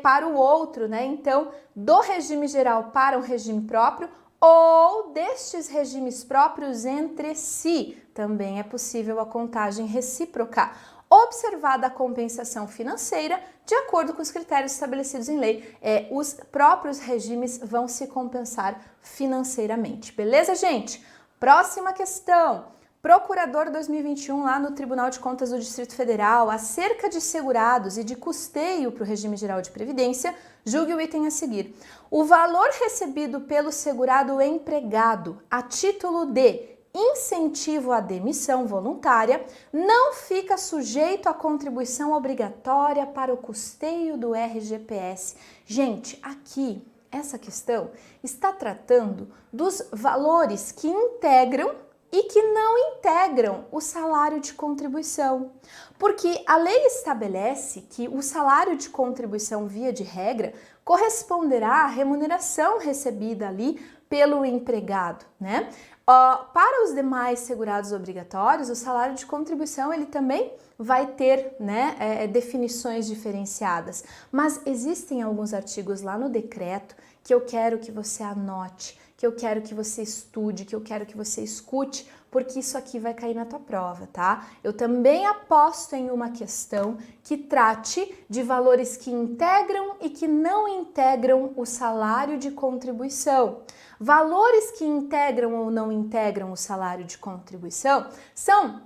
Speaker 2: para o outro, né? Então, do regime geral para o regime próprio ou destes regimes próprios entre si. Também é possível a contagem recíproca, observada a compensação financeira de acordo com os critérios estabelecidos em lei. Os próprios regimes vão se compensar financeiramente. Beleza, gente? Próxima questão. Procurador 2021 lá no Tribunal de Contas do Distrito Federal, acerca de segurados e de custeio para o regime geral de previdência, julgue o item a seguir. O valor recebido pelo segurado empregado a título de incentivo à demissão voluntária não fica sujeito à contribuição obrigatória para o custeio do RGPS. Gente, aqui, essa questão está tratando dos valores que integram e que não integram o salário de contribuição. Porque a lei estabelece que o salário de contribuição, via de regra, corresponderá à remuneração recebida ali pelo empregado, né? Para os demais segurados obrigatórios, o salário de contribuição ele também vai ter, né, definições diferenciadas. Mas existem alguns artigos lá no decreto que eu quero que você anote, que eu quero que você estude, que eu quero que você escute, porque isso aqui vai cair na tua prova, tá? Eu também aposto em uma questão que trate de valores que integram e que não integram o salário de contribuição. Valores que integram ou não integram o salário de contribuição são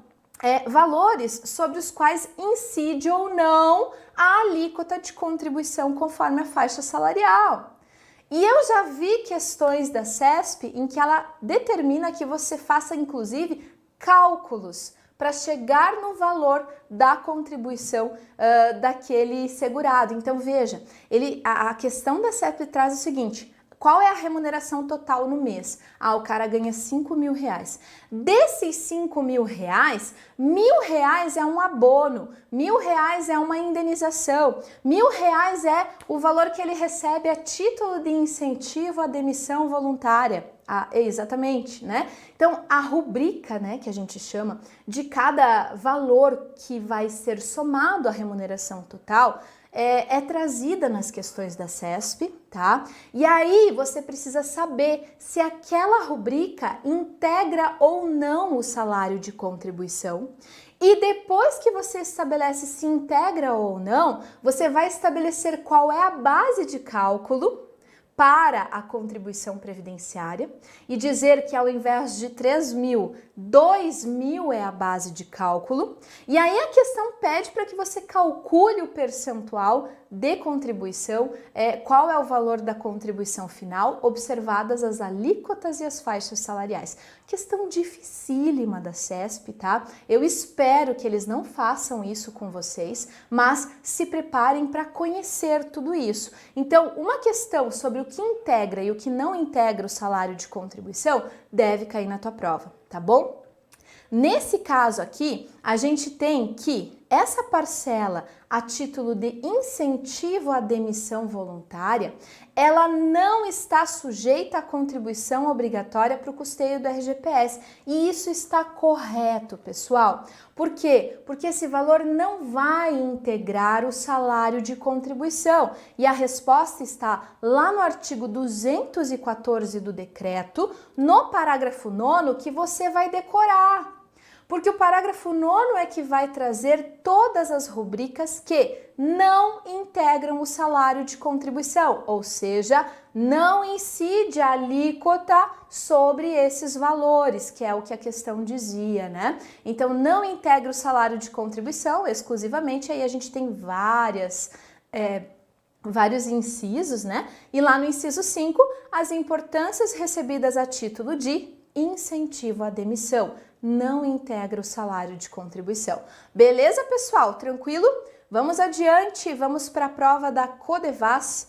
Speaker 2: valores sobre os quais incide ou não a alíquota de contribuição conforme a faixa salarial. E eu já vi questões da CESP em que ela determina que você faça, inclusive, cálculos para chegar no valor da contribuição daquele segurado. Então, veja, a questão da CESP traz o seguinte: qual é a remuneração total no mês? O cara ganha 5 mil reais. Desses 5 mil reais, 1.000 reais é um abono, 1.000 reais é uma indenização, 1.000 reais é o valor que ele recebe a título de incentivo à demissão voluntária. Exatamente, né? Então, a rubrica, né, que a gente chama de cada valor que vai ser somado à remuneração total, é trazida nas questões da CESP, tá? E aí você precisa saber se aquela rubrica integra ou não o salário de contribuição. E depois que você estabelece se integra ou não, você vai estabelecer qual é a base de cálculo para a contribuição previdenciária e dizer que ao invés de 3.000, 2.000 é a base de cálculo. E aí a questão pede para que você calcule o percentual de contribuição, qual é o valor da contribuição final, observadas as alíquotas e as faixas salariais. Questão dificílima da CESP, tá? Eu espero que eles não façam isso com vocês, mas se preparem para conhecer tudo isso. Então, uma questão sobre o que integra e o que não integra o salário de contribuição deve cair na tua prova, tá bom? Nesse caso aqui, a gente tem que essa parcela a título de incentivo à demissão voluntária, ela não está sujeita à contribuição obrigatória para o custeio do RGPS. E isso está correto, pessoal. Por quê? Porque esse valor não vai integrar o salário de contribuição. E a resposta está lá no artigo 214 do decreto, no parágrafo 9º, que você vai decorar. Porque o parágrafo 9º é que vai trazer todas as rubricas que não integram o salário de contribuição, ou seja, não incide a alíquota sobre esses valores, que é o que a questão dizia, né? Então, não integra o salário de contribuição exclusivamente, aí a gente tem vários incisos, né? E lá no inciso 5, as importâncias recebidas a título de incentivo à demissão. Não integra o salário de contribuição. Beleza, pessoal? Tranquilo? Vamos adiante, vamos para a prova da Codevasf,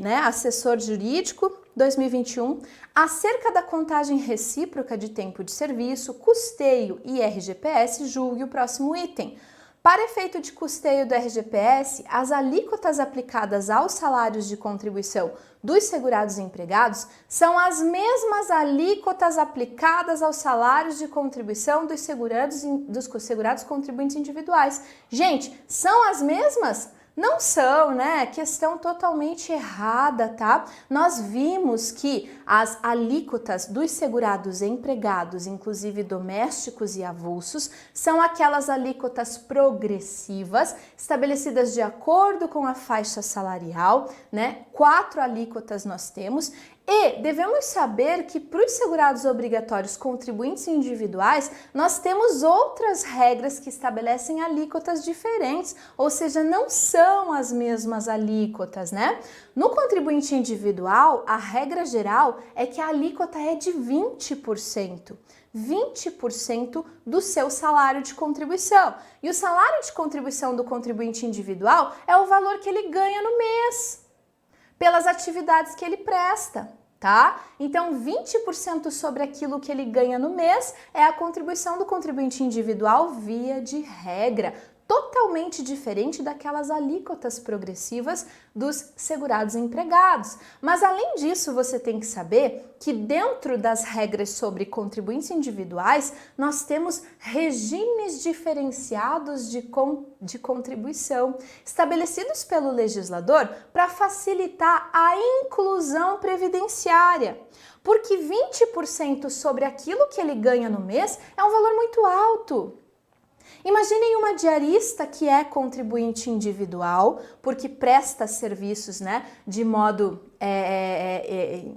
Speaker 2: né? Assessor Jurídico 2021, acerca da contagem recíproca de tempo de serviço, custeio e RGPS, julgue o próximo item. Para efeito de custeio do RGPS, as alíquotas aplicadas aos salários de contribuição dos segurados empregados são as mesmas alíquotas aplicadas aos salários de contribuição dos segurados contribuintes individuais. Gente, são as mesmas? Não são, né? Questão totalmente errada, tá? Nós vimos que as alíquotas dos segurados empregados, inclusive domésticos e avulsos, são aquelas alíquotas progressivas, estabelecidas de acordo com a faixa salarial, né? 4 alíquotas nós temos. E devemos saber que para os segurados obrigatórios contribuintes individuais, nós temos outras regras que estabelecem alíquotas diferentes, ou seja, não são as mesmas alíquotas, né? No contribuinte individual, a regra geral é que a alíquota é de 20%. 20% do seu salário de contribuição. E o salário de contribuição do contribuinte individual é o valor que ele ganha no mês, pelas atividades que ele presta, tá? Então, 20% sobre aquilo que ele ganha no mês é a contribuição do contribuinte individual via de regra, totalmente diferente daquelas alíquotas progressivas dos segurados empregados. Mas, além disso, você tem que saber que dentro das regras sobre contribuintes individuais, nós temos regimes diferenciados de contribuição, estabelecidos pelo legislador para facilitar a inclusão previdenciária. Porque 20% sobre aquilo que ele ganha no mês é um valor muito alto. Imaginem uma diarista que é contribuinte individual, porque presta serviços, né, de modo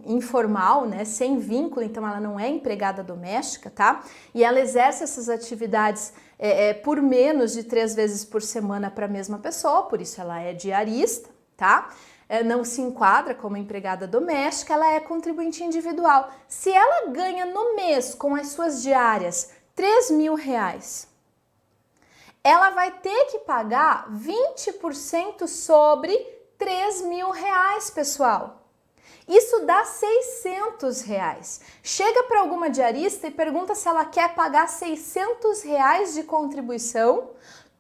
Speaker 2: informal, né, sem vínculo, então ela não é empregada doméstica, tá? E ela exerce essas atividades por menos de 3 vezes por semana para a mesma pessoa, por isso ela é diarista, tá? Não se enquadra como empregada doméstica, ela é contribuinte individual. Se ela ganha no mês com as suas diárias R$3.000, ela vai ter que pagar 20% sobre R$3.000, pessoal. Isso dá R$600. Chega para alguma diarista e pergunta se ela quer pagar R$600 de contribuição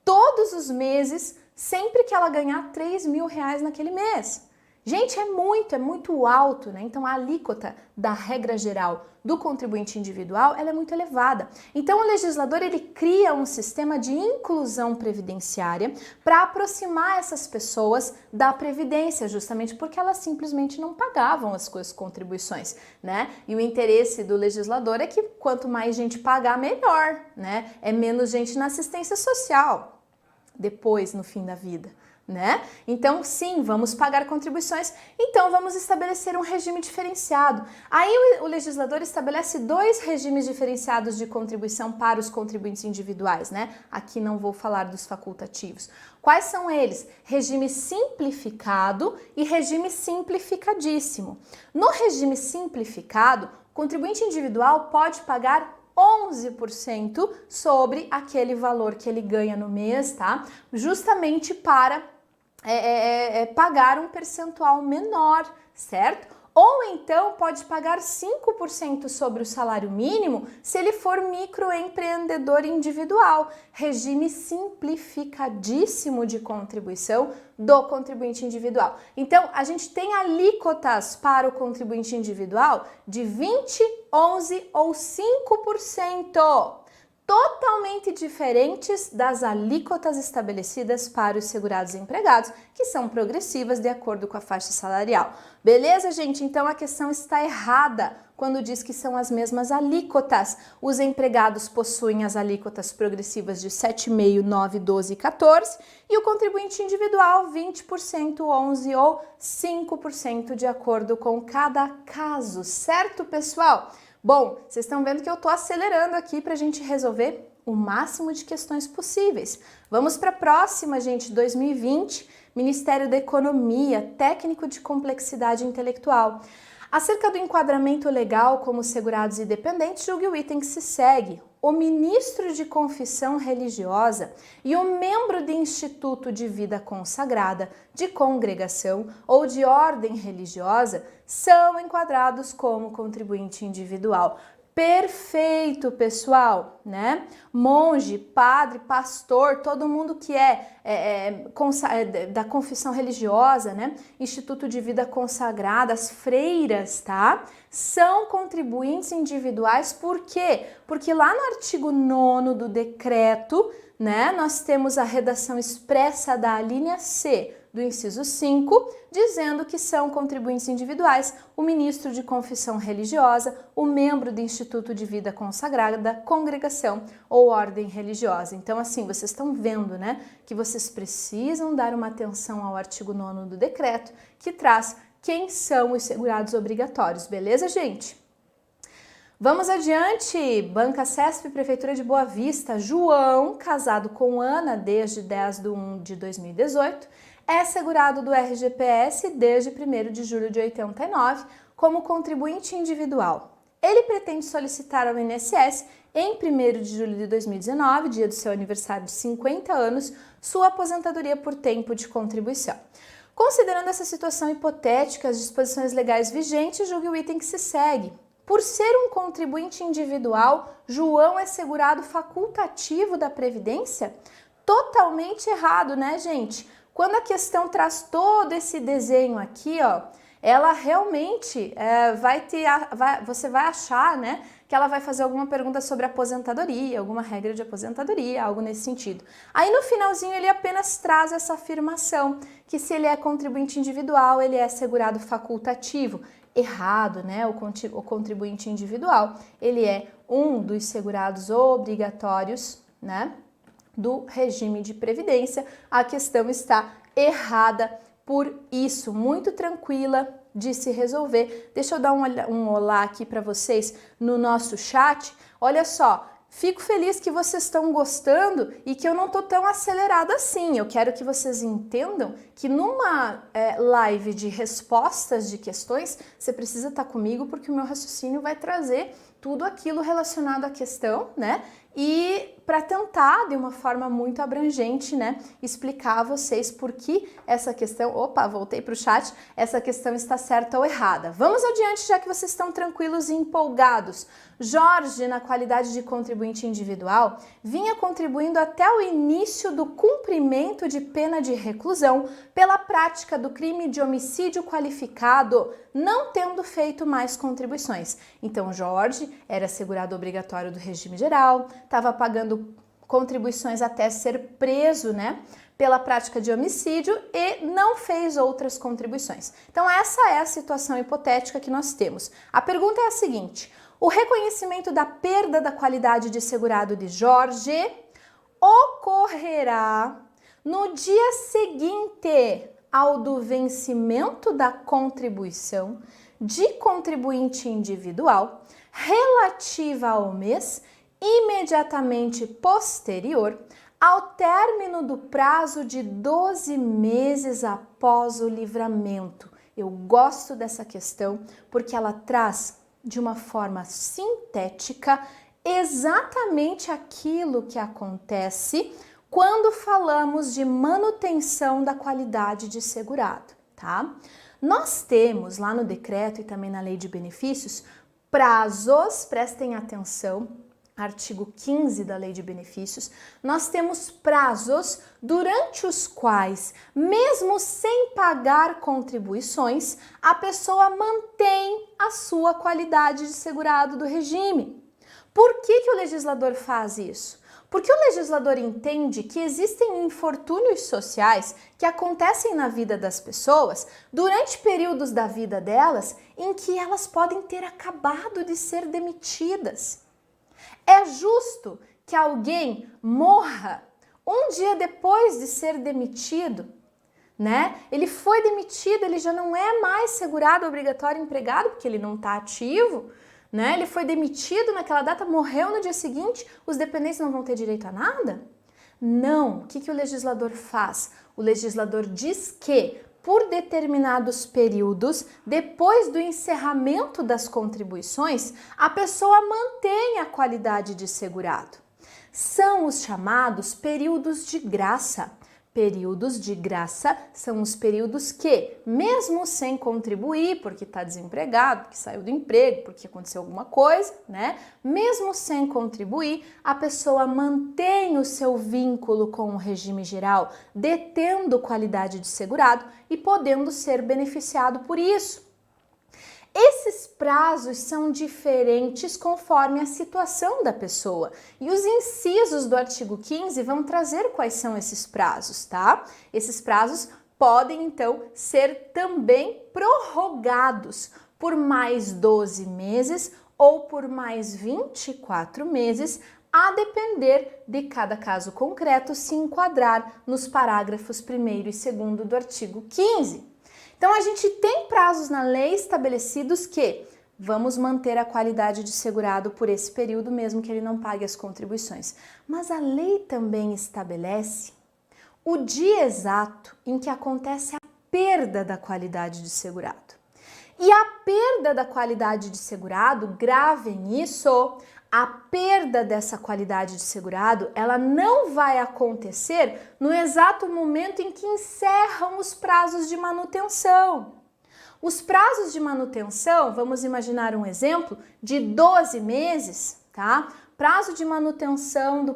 Speaker 2: todos os meses, sempre que ela ganhar R$3.000 naquele mês. Gente, é muito alto, né? Então a alíquota da regra geral do contribuinte individual, ela é muito elevada. Então o legislador, ele cria um sistema de inclusão previdenciária para aproximar essas pessoas da previdência, justamente porque elas simplesmente não pagavam as suas contribuições, né? E o interesse do legislador é que quanto mais gente pagar, melhor, né? É menos gente na assistência social depois, no fim da vida, né? Então, sim, vamos pagar contribuições, então vamos estabelecer um regime diferenciado. Aí o legislador estabelece 2 regimes diferenciados de contribuição para os contribuintes individuais, né? Aqui não vou falar dos facultativos. Quais são eles? Regime simplificado e regime simplificadíssimo. No regime simplificado, o contribuinte individual pode pagar 11% sobre aquele valor que ele ganha no mês, tá? Justamente para pagar um percentual menor, certo? Ou então pode pagar 5% sobre o salário mínimo se ele for microempreendedor individual. Regime simplificadíssimo de contribuição do contribuinte individual. Então, a gente tem alíquotas para o contribuinte individual de 20%, 11% ou 5%. totalmente diferentes das alíquotas estabelecidas para os segurados empregados, que são progressivas de acordo com a faixa salarial. Beleza, gente? Então a questão está errada quando diz que são as mesmas alíquotas. Os empregados possuem as alíquotas progressivas de 7,5%, 9%, 12% e 14%, e o contribuinte individual 20%, 11% ou 5% de acordo com cada caso, certo, pessoal? Bom, vocês estão vendo que eu estou acelerando aqui para a gente resolver o máximo de questões possíveis. Vamos para a próxima, gente, 2020, Ministério da Economia, técnico de complexidade intelectual. Acerca do enquadramento legal como segurados e dependentes, julgue o item que se segue. O ministro de confissão religiosa e o membro de instituto de vida consagrada, de congregação ou de ordem religiosa são enquadrados como contribuinte individual. Perfeito, pessoal, né? Monge, padre, pastor, todo mundo que da confissão religiosa, né? Instituto de vida consagrada, as freiras, tá? São contribuintes individuais, por quê? Porque lá no artigo 9º do decreto, né? Nós temos a redação expressa da alínea C do inciso 5, dizendo que são contribuintes individuais o ministro de confissão religiosa, o membro do Instituto de Vida Consagrada, congregação ou ordem religiosa. Então, assim, vocês estão vendo, né, que vocês precisam dar uma atenção ao artigo 9º do decreto, que traz quem são os segurados obrigatórios, beleza, gente? Vamos adiante, Banca CESP, Prefeitura de Boa Vista. João, casado com Ana desde 10/1 de 2018, é segurado do RGPS desde 1º de julho de 89 como contribuinte individual. Ele pretende solicitar ao INSS, em 1º de julho de 2019, dia do seu aniversário de 50 anos, sua aposentadoria por tempo de contribuição. Considerando essa situação hipotética, as disposições legais vigentes, julgue o item que se segue. Por ser um contribuinte individual, João é segurado facultativo da Previdência? Totalmente errado, né, gente? Quando a questão traz todo esse desenho aqui, ó, ela realmente você vai achar, né, que ela vai fazer alguma pergunta sobre aposentadoria, alguma regra de aposentadoria, algo nesse sentido. Aí no finalzinho ele apenas traz essa afirmação, que se ele é contribuinte individual, ele é segurado facultativo. Errado, né? O contribuinte individual, ele é um dos segurados obrigatórios, né, do regime de previdência. A questão está errada por isso, muito tranquila de se resolver. Deixa eu dar um olá aqui para vocês no nosso chat. Olha só, fico feliz que vocês estão gostando e que eu não tô tão acelerada assim. Eu quero que vocês entendam que numa live de respostas de questões, você precisa estar comigo porque o meu raciocínio vai trazer tudo aquilo relacionado à questão, né? E para tentar, de uma forma muito abrangente, né, explicar a vocês por que essa questão... Opa, voltei para o chat. Essa questão está certa ou errada. Vamos adiante, já que vocês estão tranquilos e empolgados. Jorge, na qualidade de contribuinte individual, vinha contribuindo até o início do cumprimento de pena de reclusão pela prática do crime de homicídio qualificado, não tendo feito mais contribuições. Então, Jorge era segurado obrigatório do regime geral, estava pagando contribuições até ser preso, né, pela prática de homicídio e não fez outras contribuições. Então, essa é a situação hipotética que nós temos. A pergunta é a seguinte: o reconhecimento da perda da qualidade de segurado de Jorge ocorrerá no dia seguinte ao do vencimento da contribuição de contribuinte individual relativa ao mês imediatamente posterior ao término do prazo de 12 meses após o livramento. Eu gosto dessa questão porque ela traz de uma forma sintética exatamente aquilo que acontece quando falamos de manutenção da qualidade de segurado, tá? Nós temos lá no decreto e também na lei de benefícios prazos, prestem atenção, artigo 15 da lei de benefícios, nós temos prazos durante os quais, mesmo sem pagar contribuições, a pessoa mantém a sua qualidade de segurado do regime. Por que o legislador faz isso? Porque o legislador entende que existem infortúnios sociais que acontecem na vida das pessoas durante períodos da vida delas em que elas podem ter acabado de ser demitidas. É justo que alguém morra um dia depois de ser demitido, né? Ele foi demitido, ele já não é mais segurado obrigatório empregado porque ele não está ativo, né? Ele foi demitido naquela data, morreu no dia seguinte, os dependentes não vão ter direito a nada? Não. O que o legislador faz? O legislador diz que, por determinados períodos, depois do encerramento das contribuições, a pessoa mantém a qualidade de segurado. São os chamados períodos de graça. Períodos de graça são os períodos que, mesmo sem contribuir, porque está desempregado, porque saiu do emprego, porque aconteceu alguma coisa, né? Mesmo sem contribuir, a pessoa mantém o seu vínculo com o regime geral, detendo qualidade de segurado e podendo ser beneficiado por isso. Esses prazos são diferentes conforme a situação da pessoa e os incisos do artigo 15 vão trazer quais são esses prazos, tá? Esses prazos podem, então, ser também prorrogados por mais 12 meses ou por mais 24 meses, a depender de cada caso concreto se enquadrar nos parágrafos 1º e 2º do artigo 15. Então, a gente tem prazos na lei estabelecidos que vamos manter a qualidade de segurado por esse período, mesmo que ele não pague as contribuições. Mas a lei também estabelece o dia exato em que acontece a perda da qualidade de segurado. E a perda da qualidade de segurado, gravem isso, a perda dessa qualidade de segurado, ela não vai acontecer no exato momento em que encerram os prazos de manutenção. Os prazos de manutenção, vamos imaginar um exemplo de 12 meses, tá? Prazo de manutenção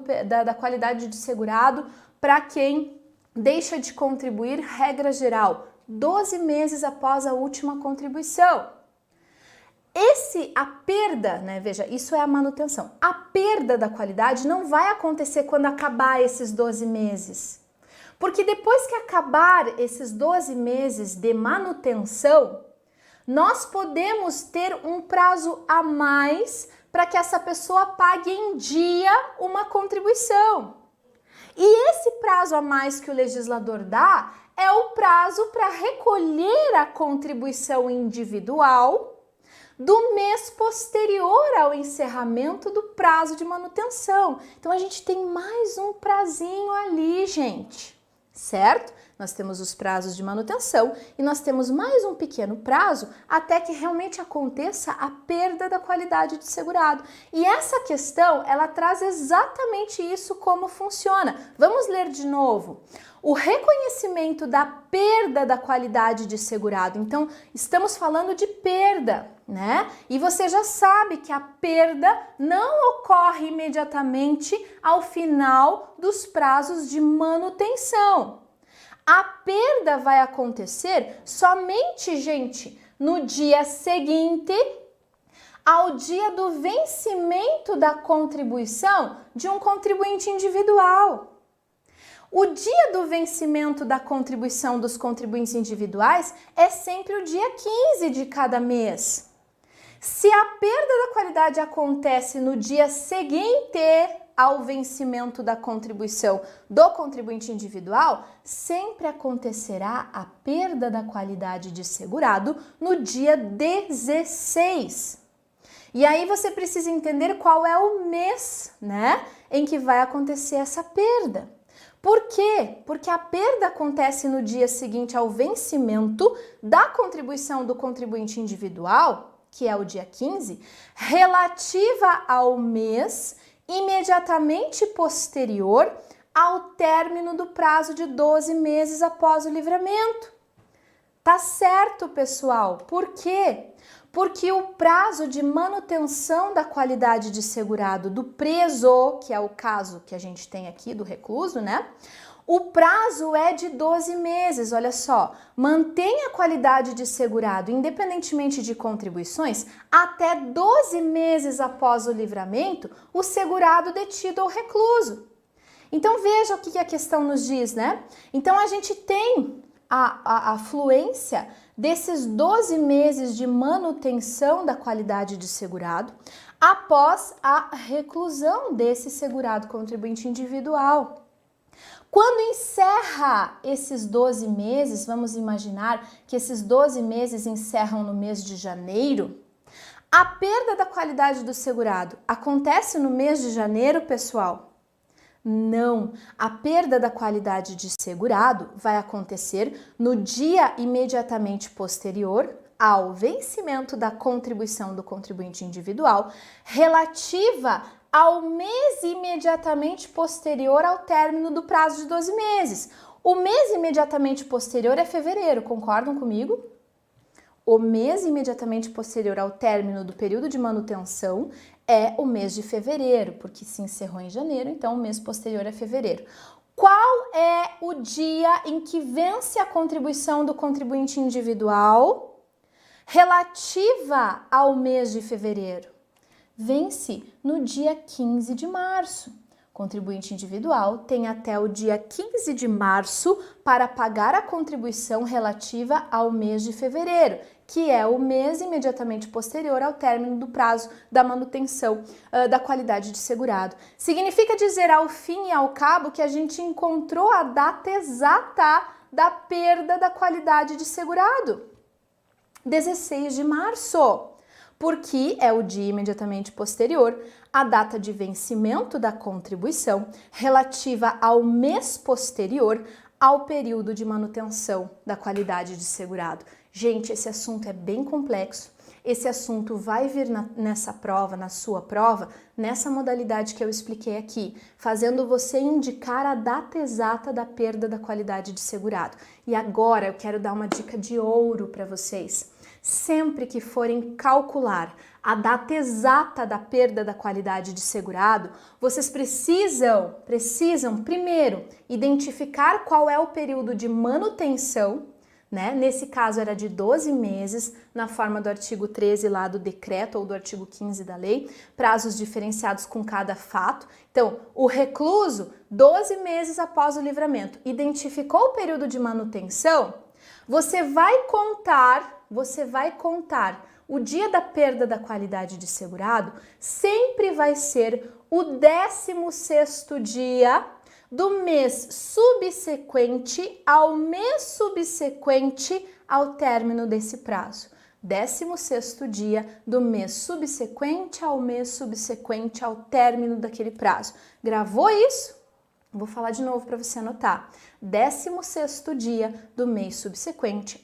Speaker 2: da qualidade de segurado para quem deixa de contribuir, regra geral, 12 meses após a última contribuição. A perda, né, veja, isso é a manutenção. A perda da qualidade não vai acontecer quando acabar esses 12 meses. Porque depois que acabar esses 12 meses de manutenção, nós podemos ter um prazo a mais para que essa pessoa pague em dia uma contribuição. E esse prazo a mais que o legislador dá é o prazo para recolher a contribuição individual do mês posterior ao encerramento do prazo de manutenção. Então, a gente tem mais um prazinho ali, gente, certo? Nós temos os prazos de manutenção e nós temos mais um pequeno prazo até que realmente aconteça a perda da qualidade de segurado. E essa questão, ela traz exatamente isso como funciona. Vamos ler de novo. O reconhecimento da perda da qualidade de segurado. Então, estamos falando de perda, né? E você já sabe que a perda não ocorre imediatamente ao final dos prazos de manutenção. A perda vai acontecer somente, gente, no dia seguinte ao dia do vencimento da contribuição de um contribuinte individual. O dia do vencimento da contribuição dos contribuintes individuais é sempre o dia 15 de cada mês. Se a perda da qualidade acontece no dia seguinte ao vencimento da contribuição do contribuinte individual, sempre acontecerá a perda da qualidade de segurado no dia 16. E aí você precisa entender qual é o mês, né, em que vai acontecer essa perda. Por quê? Porque a perda acontece no dia seguinte ao vencimento da contribuição do contribuinte individual, que é o dia 15, relativa ao mês imediatamente posterior ao término do prazo de 12 meses após o livramento. Tá certo, pessoal? Por quê? Porque o prazo de manutenção da qualidade de segurado do preso, que é o caso que a gente tem aqui do recluso, né? O prazo é de 12 meses, olha só. Mantém a qualidade de segurado, independentemente de contribuições, até 12 meses após o livramento, o segurado detido ou recluso. Então veja o que a questão nos diz, né? Então a gente tem a fluência desses 12 meses de manutenção da qualidade de segurado após a reclusão desse segurado contribuinte individual. Quando encerra esses 12 meses, vamos imaginar que esses 12 meses encerram no mês de janeiro, a perda da qualidade do segurado acontece no mês de janeiro, pessoal? Não, a perda da qualidade de segurado vai acontecer no dia imediatamente posterior ao vencimento da contribuição do contribuinte individual relativa ao mês imediatamente posterior ao término do prazo de 12 meses. O mês imediatamente posterior é fevereiro, concordam comigo? O mês imediatamente posterior ao término do período de manutenção é o mês de fevereiro, porque se encerrou em janeiro, então o mês posterior é fevereiro. Qual é o dia em que vence a contribuição do contribuinte individual relativa ao mês de fevereiro? Vence no dia 15 de março. Contribuinte individual tem até o dia 15 de março para pagar a contribuição relativa ao mês de fevereiro, que é o mês imediatamente posterior ao término do prazo da manutenção da qualidade de segurado. Significa dizer, ao fim e ao cabo, que a gente encontrou a data exata da perda da qualidade de segurado. 16 de março. Porque é o dia imediatamente posterior à data de vencimento da contribuição relativa ao mês posterior ao período de manutenção da qualidade de segurado. Gente, esse assunto é bem complexo. Esse assunto vai vir nessa prova, na sua prova, nessa modalidade que eu expliquei aqui, fazendo você indicar a data exata da perda da qualidade de segurado. E agora eu quero dar uma dica de ouro para vocês. Sempre que forem calcular a data exata da perda da qualidade de segurado, vocês precisam primeiro identificar qual é o período de manutenção, né? Nesse caso era de 12 meses, na forma do artigo 13 lá do decreto ou do artigo 15 da lei, prazos diferenciados com cada fato. Então, o recluso, 12 meses após o livramento, identificou o período de manutenção, você vai contar o dia da perda da qualidade de segurado, sempre vai ser o 16º dia do mês subsequente ao mês subsequente ao término desse prazo. 16º dia do mês subsequente ao mês subsequente ao término daquele prazo. Gravou isso? Vou falar de novo para você anotar. 16º dia do mês subsequente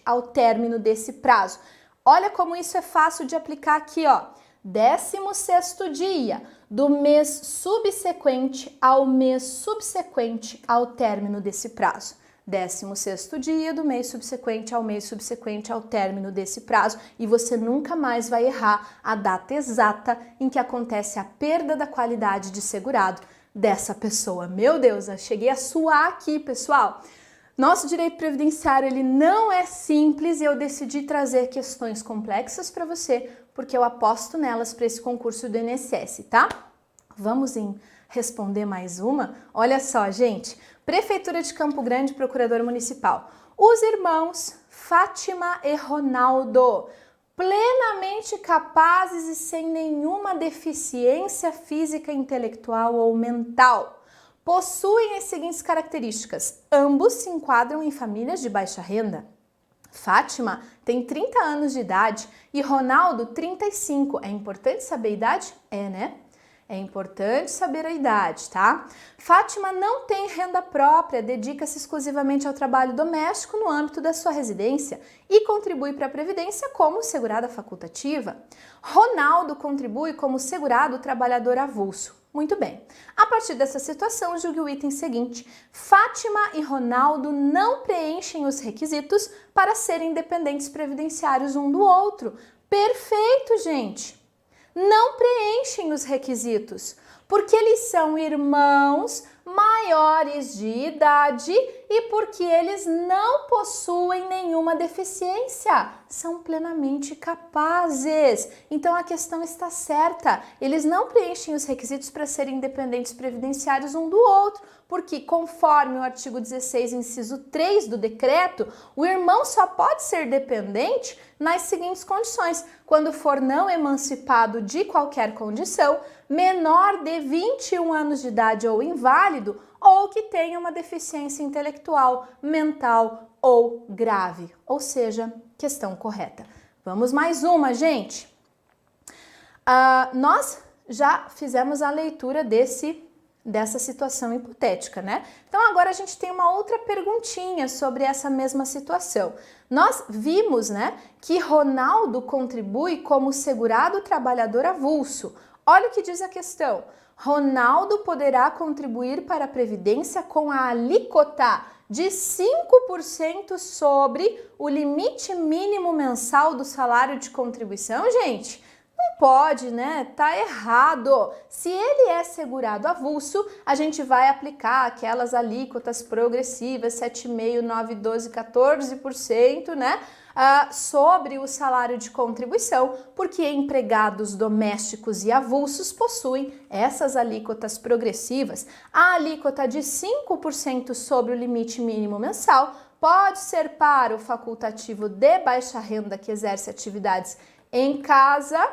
Speaker 2: ao término desse prazo. Olha como isso é fácil de aplicar aqui, ó. 16º dia do mês subsequente ao mês subsequente ao término desse prazo. 16º dia do mês subsequente ao término desse prazo, e você nunca mais vai errar a data exata em que acontece a perda da qualidade de segurado dessa pessoa. Meu Deus, eu cheguei a suar aqui, pessoal. Nosso direito previdenciário, ele não é simples, e eu decidi trazer questões complexas para você, porque eu aposto nelas para esse concurso do INSS, tá? Vamos responder mais uma? Olha só, gente. Prefeitura de Campo Grande, Procurador Municipal. Os irmãos Fátima e Ronaldo, plenamente capazes e sem nenhuma deficiência física, intelectual ou mental, possuem as seguintes características. Ambos se enquadram em famílias de baixa renda. Fátima tem 30 anos de idade e Ronaldo 35. É importante saber a idade? É, né? É importante saber a idade, tá? Fátima não tem renda própria, dedica-se exclusivamente ao trabalho doméstico no âmbito da sua residência e contribui para a Previdência como segurada facultativa. Ronaldo contribui como segurado trabalhador avulso. Muito bem. A partir dessa situação, julgue o item seguinte. Fátima e Ronaldo não preenchem os requisitos para serem dependentes previdenciários um do outro. Perfeito, gente! Não preenchem os requisitos, porque eles são irmãos, maiores de idade e porque eles não possuem nenhuma deficiência, são plenamente capazes. Então a questão está certa, eles não preenchem os requisitos para serem independentes previdenciários um do outro, porque conforme o artigo 16, inciso 3 do decreto, o irmão só pode ser dependente nas seguintes condições: quando for não emancipado de qualquer condição, menor de 21 anos de idade ou inválido, ou que tenha uma deficiência intelectual, mental ou grave. Ou seja, questão correta. Vamos mais uma, gente. Nós já fizemos a leitura dessa situação hipotética, né? Então agora a gente tem uma outra perguntinha sobre essa mesma situação. Nós vimos, né, que Ronaldo contribui como segurado trabalhador avulso. Olha o que diz a questão. Ronaldo poderá contribuir para a Previdência com a alíquota de 5% sobre o limite mínimo mensal do salário de contribuição, gente? Não pode, né? Tá errado. Se ele é segurado avulso, a gente vai aplicar aquelas alíquotas progressivas, 7,5%, 9%, 12%, 14%, né? Sobre o salário de contribuição, porque empregados domésticos e avulsos possuem essas alíquotas progressivas. A alíquota de 5% sobre o limite mínimo mensal pode ser para o facultativo de baixa renda que exerce atividades em casa,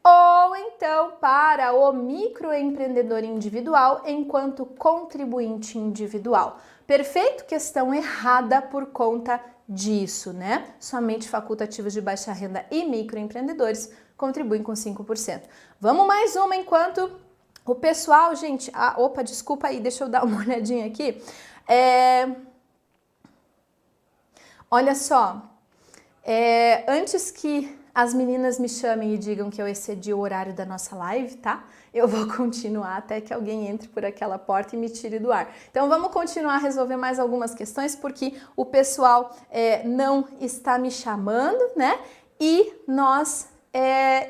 Speaker 2: ou então para o microempreendedor individual enquanto contribuinte individual. Perfeito? Questão errada por conta disso, né? Somente facultativos de baixa renda e microempreendedores contribuem com 5%. Vamos mais uma enquanto o pessoal, gente... opa, desculpa aí, deixa eu dar uma olhadinha aqui. Olha só, antes que as meninas me chamem e digam que eu excedi o horário da nossa live, tá? Eu vou continuar até que alguém entre por aquela porta e me tire do ar. Então vamos continuar a resolver mais algumas questões, porque o pessoal não está me chamando, né? E nós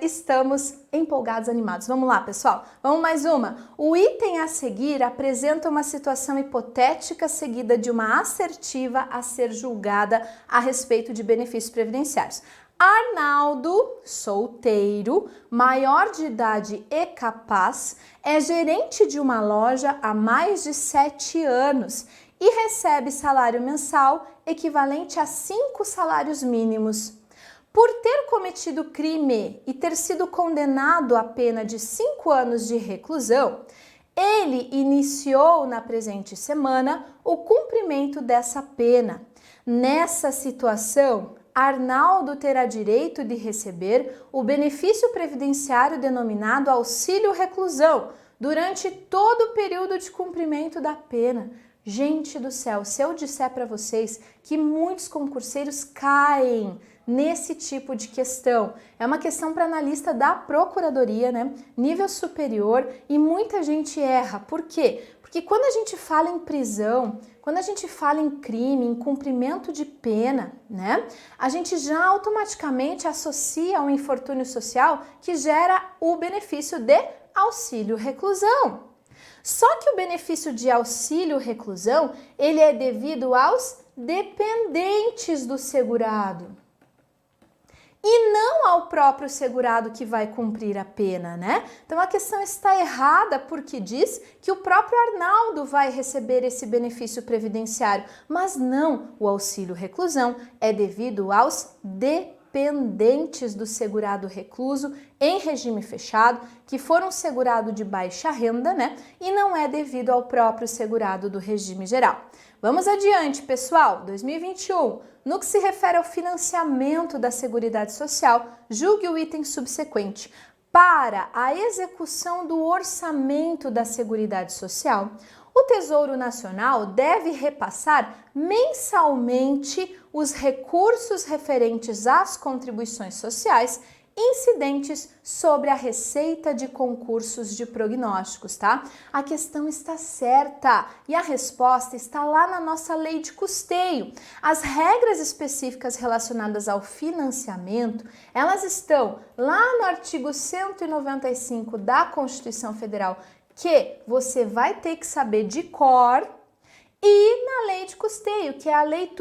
Speaker 2: estamos empolgados, animados. Vamos lá, pessoal? Vamos mais uma. O item a seguir apresenta uma situação hipotética seguida de uma assertiva a ser julgada a respeito de benefícios previdenciários. Arnaldo, solteiro, maior de idade e capaz, é gerente de uma loja há mais de 7 anos e recebe salário mensal equivalente a 5 salários mínimos. Por ter cometido crime e ter sido condenado a pena de 5 anos de reclusão, ele iniciou na presente semana o cumprimento dessa pena. Nessa situação, Arnaldo terá direito de receber o benefício previdenciário denominado auxílio reclusão durante todo o período de cumprimento da pena. Gente do céu, se eu disser para vocês que muitos concurseiros caem nesse tipo de questão, é uma questão para analista da Procuradoria, né? Nível superior, e muita gente erra. Por quê? Porque quando a gente fala em prisão, quando a gente fala em crime, em cumprimento de pena, né? A gente já automaticamente associa um infortúnio social que gera o benefício de auxílio reclusão. Só que o benefício de auxílio reclusão, ele é devido aos dependentes do segurado e não ao próprio segurado que vai cumprir a pena, né? Então a questão está errada porque diz que o próprio Arnaldo vai receber esse benefício previdenciário, mas não, o auxílio reclusão é devido aos dependentes do segurado recluso em regime fechado, que foram segurado de baixa renda, né? E não é devido ao próprio segurado do regime geral. Vamos adiante, pessoal. 2021. No que se refere ao financiamento da Seguridade Social, julgue o item subsequente. Para a execução do orçamento da Seguridade Social, o Tesouro Nacional deve repassar mensalmente os recursos referentes às contribuições sociais incidentes sobre a receita de concursos de prognósticos, tá? A questão está certa e a resposta está lá na nossa lei de custeio. As regras específicas relacionadas ao financiamento, elas estão lá no artigo 195 da Constituição Federal que você vai ter que saber de cor, e na lei de custeio, que é a Lei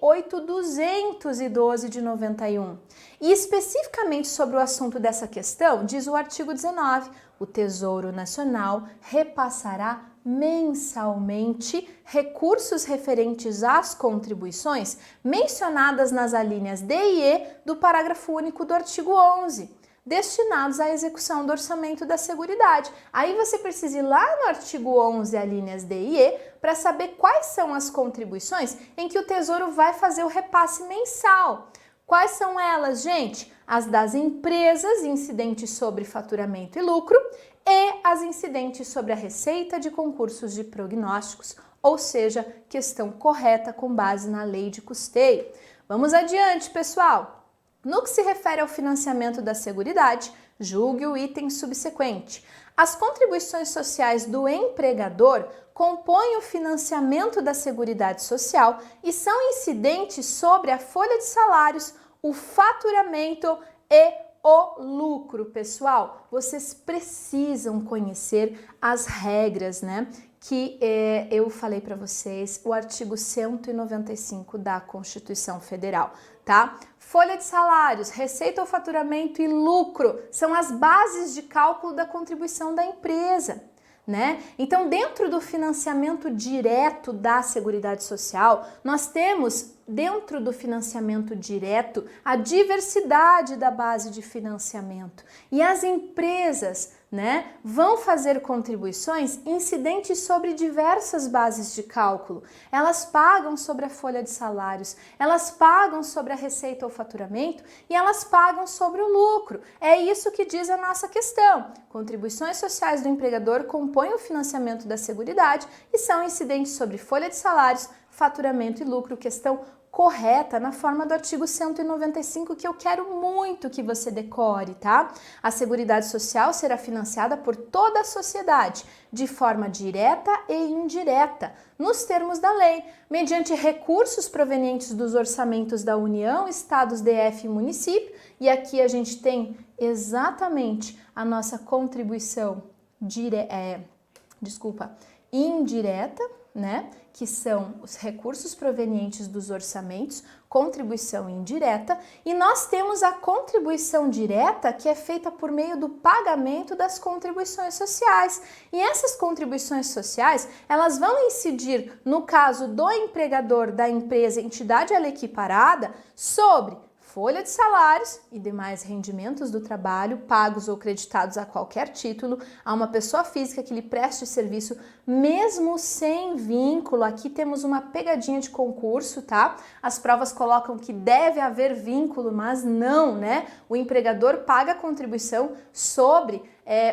Speaker 2: 8.212 de 91. E especificamente sobre o assunto dessa questão, diz o artigo 19, o Tesouro Nacional repassará mensalmente recursos referentes às contribuições mencionadas nas alíneas D e E do parágrafo único do artigo 11, destinados à execução do orçamento da Seguridade. Aí você precisa ir lá no artigo 11, alíneas D e E, para saber quais são as contribuições em que o Tesouro vai fazer o repasse mensal. Quais são elas, gente? As das empresas, incidentes sobre faturamento e lucro, e as incidentes sobre a receita de concursos de prognósticos, ou seja, questão correta com base na lei de custeio. Vamos adiante, pessoal! No que se refere ao financiamento da Seguridade, julgue o item subsequente. As contribuições sociais do empregador compõem o financiamento da Seguridade Social e são incidentes sobre a folha de salários, o faturamento e o lucro. Pessoal, vocês precisam conhecer as regras, né? Que eu falei para vocês, o artigo 195 da Constituição Federal, tá? Folha de salários, receita ou faturamento e lucro são as bases de cálculo da contribuição da empresa, né? Então, dentro do financiamento direto da Seguridade Social, nós temos dentro do financiamento direto a diversidade da base de financiamento. E as empresas, né, vão fazer contribuições incidentes sobre diversas bases de cálculo. Elas pagam sobre a folha de salários, elas pagam sobre a receita ou faturamento e elas pagam sobre o lucro. É isso que diz a nossa questão. Contribuições sociais do empregador compõem o financiamento da Seguridade e são incidentes sobre folha de salários, faturamento e lucro, questão correta na forma do artigo 195, que eu quero muito que você decore, tá? A Seguridade Social será financiada por toda a sociedade, de forma direta e indireta, nos termos da lei, mediante recursos provenientes dos orçamentos da União, Estados, DF e município, e aqui a gente tem exatamente a nossa contribuição indireta, né? Que são os recursos provenientes dos orçamentos, contribuição indireta, e nós temos a contribuição direta, que é feita por meio do pagamento das contribuições sociais. E essas contribuições sociais, elas vão incidir, no caso do empregador da empresa, entidade a ela equiparada, sobre folha de salários e demais rendimentos do trabalho pagos ou creditados a qualquer título a uma pessoa física que lhe preste serviço, mesmo sem vínculo. Aqui temos uma pegadinha de concurso, tá? As provas colocam que deve haver vínculo, mas não, né? O empregador paga a contribuição sobre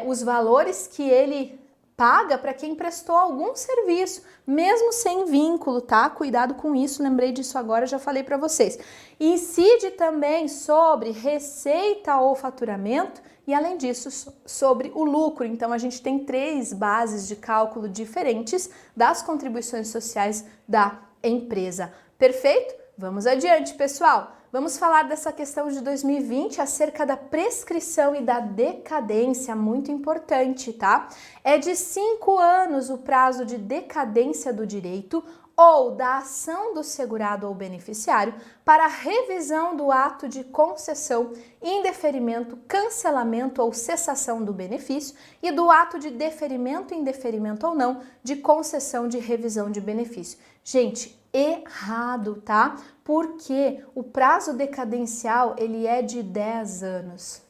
Speaker 2: os valores que ele paga para quem prestou algum serviço, mesmo sem vínculo, tá? Cuidado com isso, lembrei disso agora, já falei para vocês. Incide também sobre receita ou faturamento e, além disso, sobre o lucro. Então, a gente tem 3 bases de cálculo diferentes das contribuições sociais da empresa. Perfeito? Vamos adiante, pessoal! Vamos falar dessa questão de 2020 acerca da prescrição e da decadência, muito importante, tá? É de 5 anos o prazo de decadência do direito ou da ação do segurado ou beneficiário para revisão do ato de concessão, indeferimento, cancelamento ou cessação do benefício e do ato de deferimento, indeferimento ou não de concessão de revisão de benefício. Gente, errado, tá? Porque o prazo decadencial, ele é de 10 anos.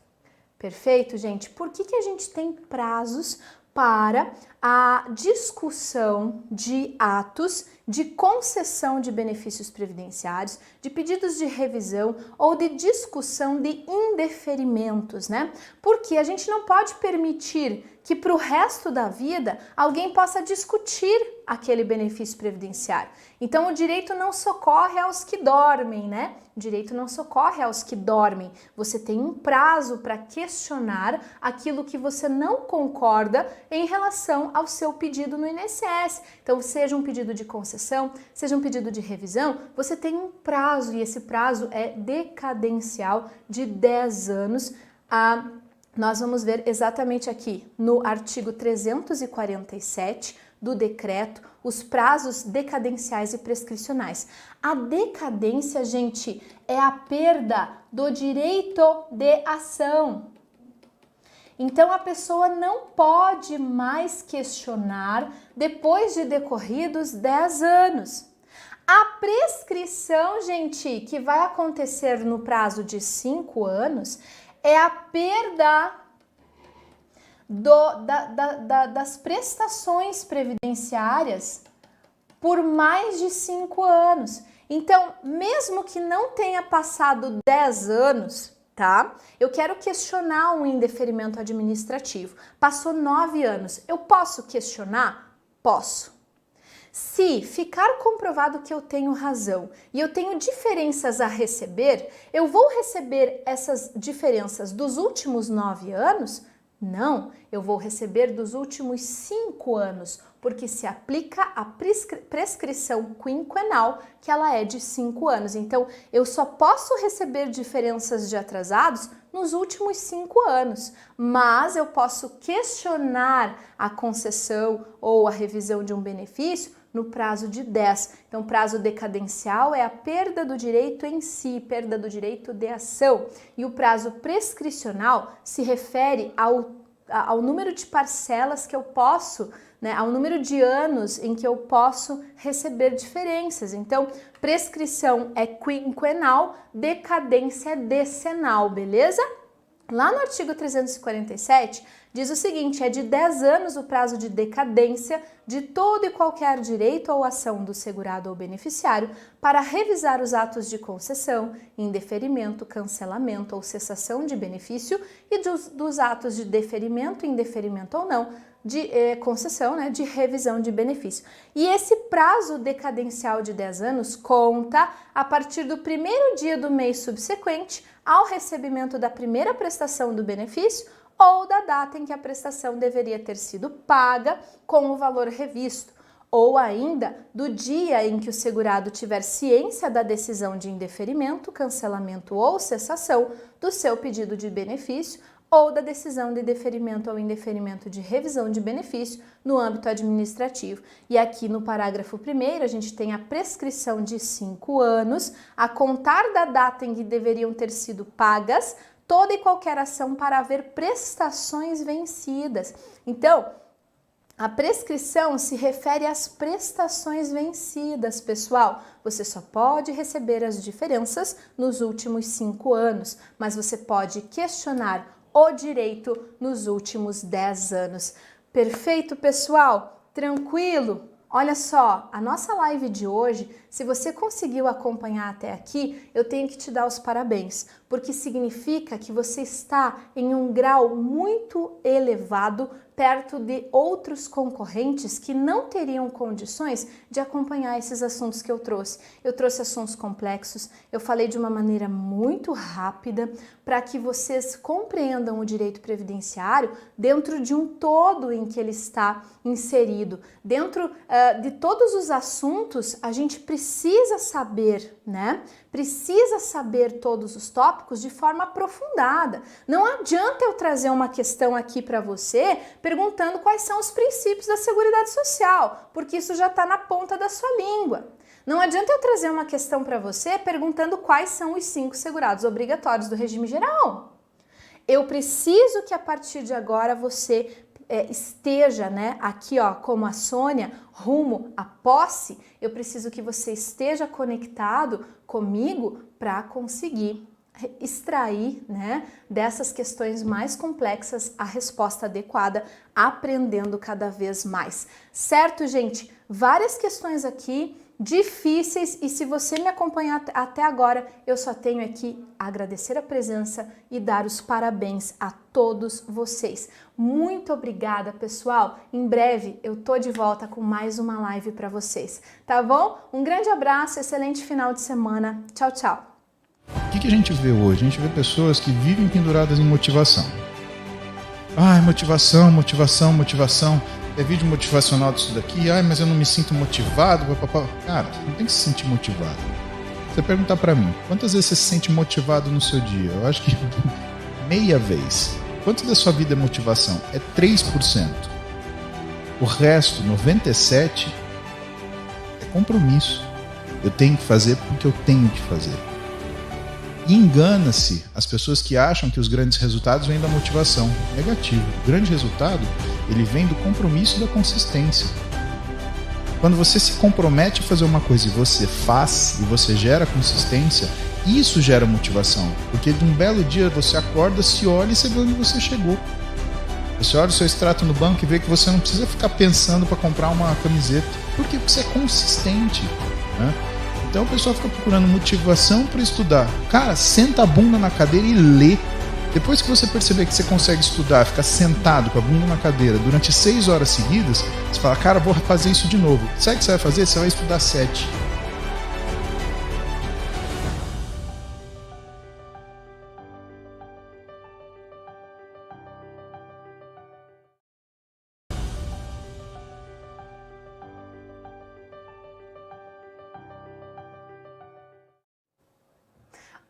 Speaker 2: Perfeito, gente? Por que a gente tem prazos para a discussão de atos de concessão de benefícios previdenciários, de pedidos de revisão ou de discussão de indeferimentos, né? Porque a gente não pode permitir que para o resto da vida alguém possa discutir aquele benefício previdenciário. Então o direito não socorre aos que dormem, né? O direito não socorre aos que dormem. Você tem um prazo para questionar aquilo que você não concorda em relação ao seu pedido no INSS. Então, seja um pedido de concessão, seja um pedido de revisão, você tem um prazo e esse prazo é decadencial de 10 anos. nós vamos ver exatamente aqui no artigo 347 do decreto os prazos decadenciais e prescricionais. A decadência, gente, é a perda do direito de ação. Então, a pessoa não pode mais questionar depois de decorridos 10 anos. A prescrição, gente, que vai acontecer no prazo de 5 anos, é a perda das prestações previdenciárias por mais de 5 anos. Então, mesmo que não tenha passado 10 anos, tá? Eu quero questionar um indeferimento administrativo. Passou 9 anos. Eu posso questionar? Posso. Se ficar comprovado que eu tenho razão e eu tenho diferenças a receber, eu vou receber essas diferenças dos últimos 9 anos? Não, eu vou receber dos últimos 5 anos, porque se aplica a prescrição quinquenal, que ela é de 5 anos. Então, eu só posso receber diferenças de atrasados nos últimos 5 anos, mas eu posso questionar a concessão ou a revisão de um benefício no prazo de 10. Então, prazo decadencial é a perda do direito em si, perda do direito de ação. E o prazo prescricional se refere ao número de parcelas que eu posso, né, ao número de anos em que eu posso receber diferenças. Então, prescrição é quinquenal, decadência é decenal, beleza? Lá no artigo 347, diz o seguinte, é de 10 anos o prazo de decadência de todo e qualquer direito ou ação do segurado ou beneficiário para revisar os atos de concessão, indeferimento, cancelamento ou cessação de benefício e dos atos de deferimento, indeferimento ou não, de concessão, né, de revisão de benefício. E esse prazo decadencial de 10 anos conta a partir do primeiro dia do mês subsequente ao recebimento da primeira prestação do benefício ou da data em que a prestação deveria ter sido paga com o valor revisto, ou ainda do dia em que o segurado tiver ciência da decisão de indeferimento, cancelamento ou cessação do seu pedido de benefício ou da decisão de deferimento ou indeferimento de revisão de benefício no âmbito administrativo. E aqui no parágrafo 1º a gente tem a prescrição de 5 anos, a contar da data em que deveriam ter sido pagas toda e qualquer ação para haver prestações vencidas. Então, a prescrição se refere às prestações vencidas, pessoal. Você só pode receber as diferenças nos últimos 5 anos, mas você pode questionar o direito nos últimos 10 anos. Perfeito, pessoal? Tranquilo? Olha só, a nossa live de hoje, se você conseguiu acompanhar até aqui, eu tenho que te dar os parabéns, porque significa que você está em um grau muito elevado perto de outros concorrentes que não teriam condições de acompanhar esses assuntos que eu trouxe. Eu trouxe assuntos complexos, eu falei de uma maneira muito rápida para que vocês compreendam o direito previdenciário dentro de um todo em que ele está inserido. Dentro de todos os assuntos, a gente precisa saber, né? Precisa saber todos os tópicos de forma aprofundada. Não adianta eu trazer uma questão aqui para você perguntando quais são os princípios da Seguridade Social, porque isso já está na ponta da sua língua. Não adianta eu trazer uma questão para você perguntando quais são os 5 segurados obrigatórios do regime geral. Eu preciso que a partir de agora você esteja, né, aqui ó, como a Sônia, rumo à posse, eu preciso que você esteja conectado comigo para conseguir extrair, né, dessas questões mais complexas a resposta adequada, aprendendo cada vez mais. Certo, gente? Várias questões aqui difíceis e se você me acompanhar até agora, eu só tenho aqui a agradecer a presença e dar os parabéns a todos vocês. Muito obrigada, pessoal. Em breve eu tô de volta com mais uma live para vocês, tá bom? Um grande abraço, excelente final de semana. Tchau, tchau.
Speaker 1: O que a gente vê hoje? A gente vê pessoas que vivem penduradas em motivação. Ai, motivação, motivação, motivação. É vídeo motivacional disso daqui. Ai, mas eu não me sinto motivado. Cara, não tem que se sentir motivado. Você perguntar pra mim, quantas vezes você se sente motivado no seu dia? Eu acho que meia vez. Quanto da sua vida é motivação? É 3%. O resto, 97%, é compromisso. Eu tenho que fazer porque eu tenho que fazer. E engana-se as pessoas que acham que os grandes resultados vêm da motivação. Negativo. O grande resultado, ele vem do compromisso e da consistência. Quando você se compromete a fazer uma coisa e você faz, e você gera consistência, isso gera motivação. Porque de um belo dia você acorda, se olha e você vê onde você chegou. Você olha o seu extrato no banco e vê que você não precisa ficar pensando para comprar uma camiseta. Por quê? Porque você é consistente, né? Então o pessoal fica procurando motivação para estudar. Cara, senta a bunda na cadeira e lê. Depois que você perceber que você consegue estudar, ficar sentado com a bunda na cadeira durante 6 horas seguidas, você fala, cara, vou fazer isso de novo. Sabe o que você vai fazer? Você vai estudar 7.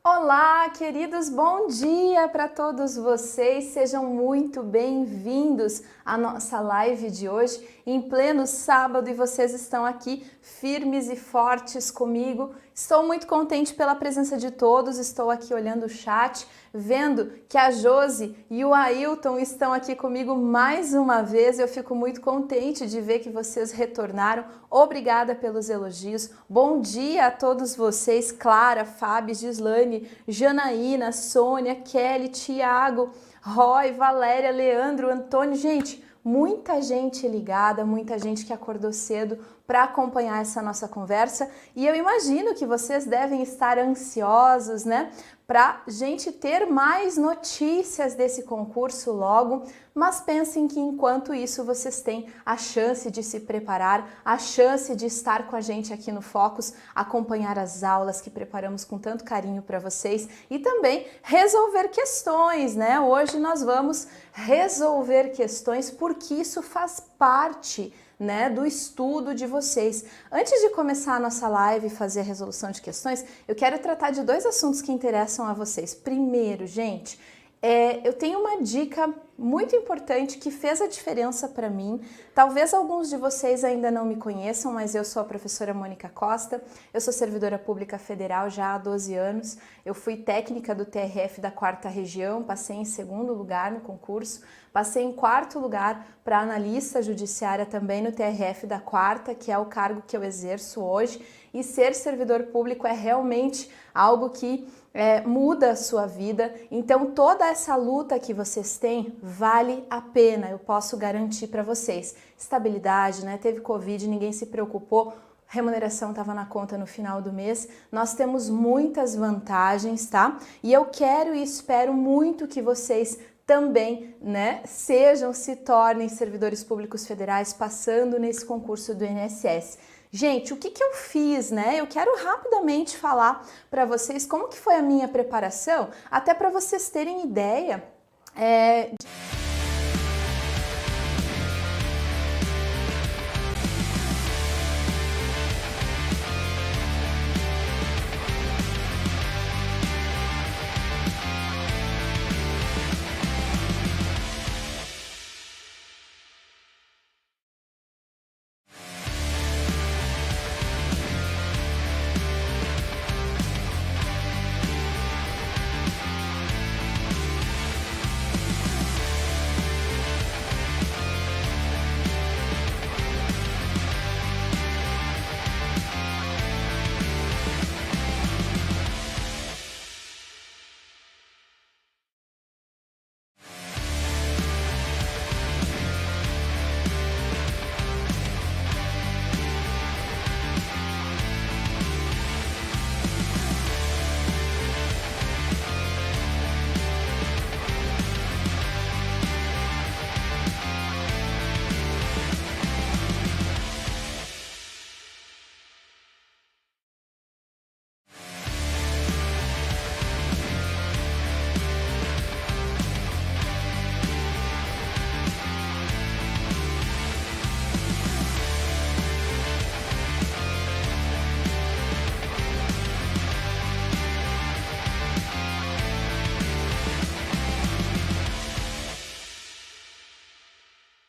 Speaker 2: Olá, queridos, bom dia para todos vocês, sejam muito bem-vindos à nossa live de hoje, em pleno sábado, e vocês estão aqui firmes e fortes comigo. Estou muito contente pela presença de todos, estou aqui olhando o chat, vendo que a Josi e o Ailton estão aqui comigo mais uma vez. Eu fico muito contente de ver que vocês retornaram. Obrigada pelos elogios. Bom dia a todos vocês, Clara, Fábio, Gislane, Janaína, Sônia, Kelly, Tiago, Roy, Valéria, Leandro, Antônio. Gente, muita gente ligada, muita gente que acordou cedo para acompanhar essa nossa conversa, e eu imagino que vocês devem estar ansiosos, né, para gente ter mais notícias desse concurso logo, mas pensem que enquanto isso vocês têm a chance de se preparar, a chance de estar com a gente aqui no Focus, acompanhar as aulas que preparamos com tanto carinho para vocês e também resolver questões, né? Hoje nós vamos resolver questões porque isso faz parte, né, do estudo de vocês. Antes de começar a nossa live e fazer a resolução de questões, eu quero tratar de 2 assuntos que interessam a vocês. Primeiro, gente, eu tenho uma dica muito importante que fez a diferença para mim. Talvez alguns de vocês ainda não me conheçam, mas eu sou a professora Mônica Costa, eu sou servidora pública federal já há 12 anos, eu fui técnica do TRF da 4ª região, passei em 2º lugar no concurso, passei em 4º lugar para analista judiciária também no TRF da 4ª, que é o cargo que eu exerço hoje, e ser servidor público é realmente algo que muda a sua vida. Então toda essa luta que vocês têm vale a pena, eu posso garantir para vocês. Estabilidade, né? Teve Covid, ninguém se preocupou, remuneração estava na conta no final do mês, nós temos muitas vantagens, tá? E eu quero e espero muito que vocês também, né, se tornem servidores públicos federais passando nesse concurso do INSS. Gente, o que eu fiz, né? Eu quero rapidamente falar para vocês como que foi a minha preparação, até para vocês terem ideia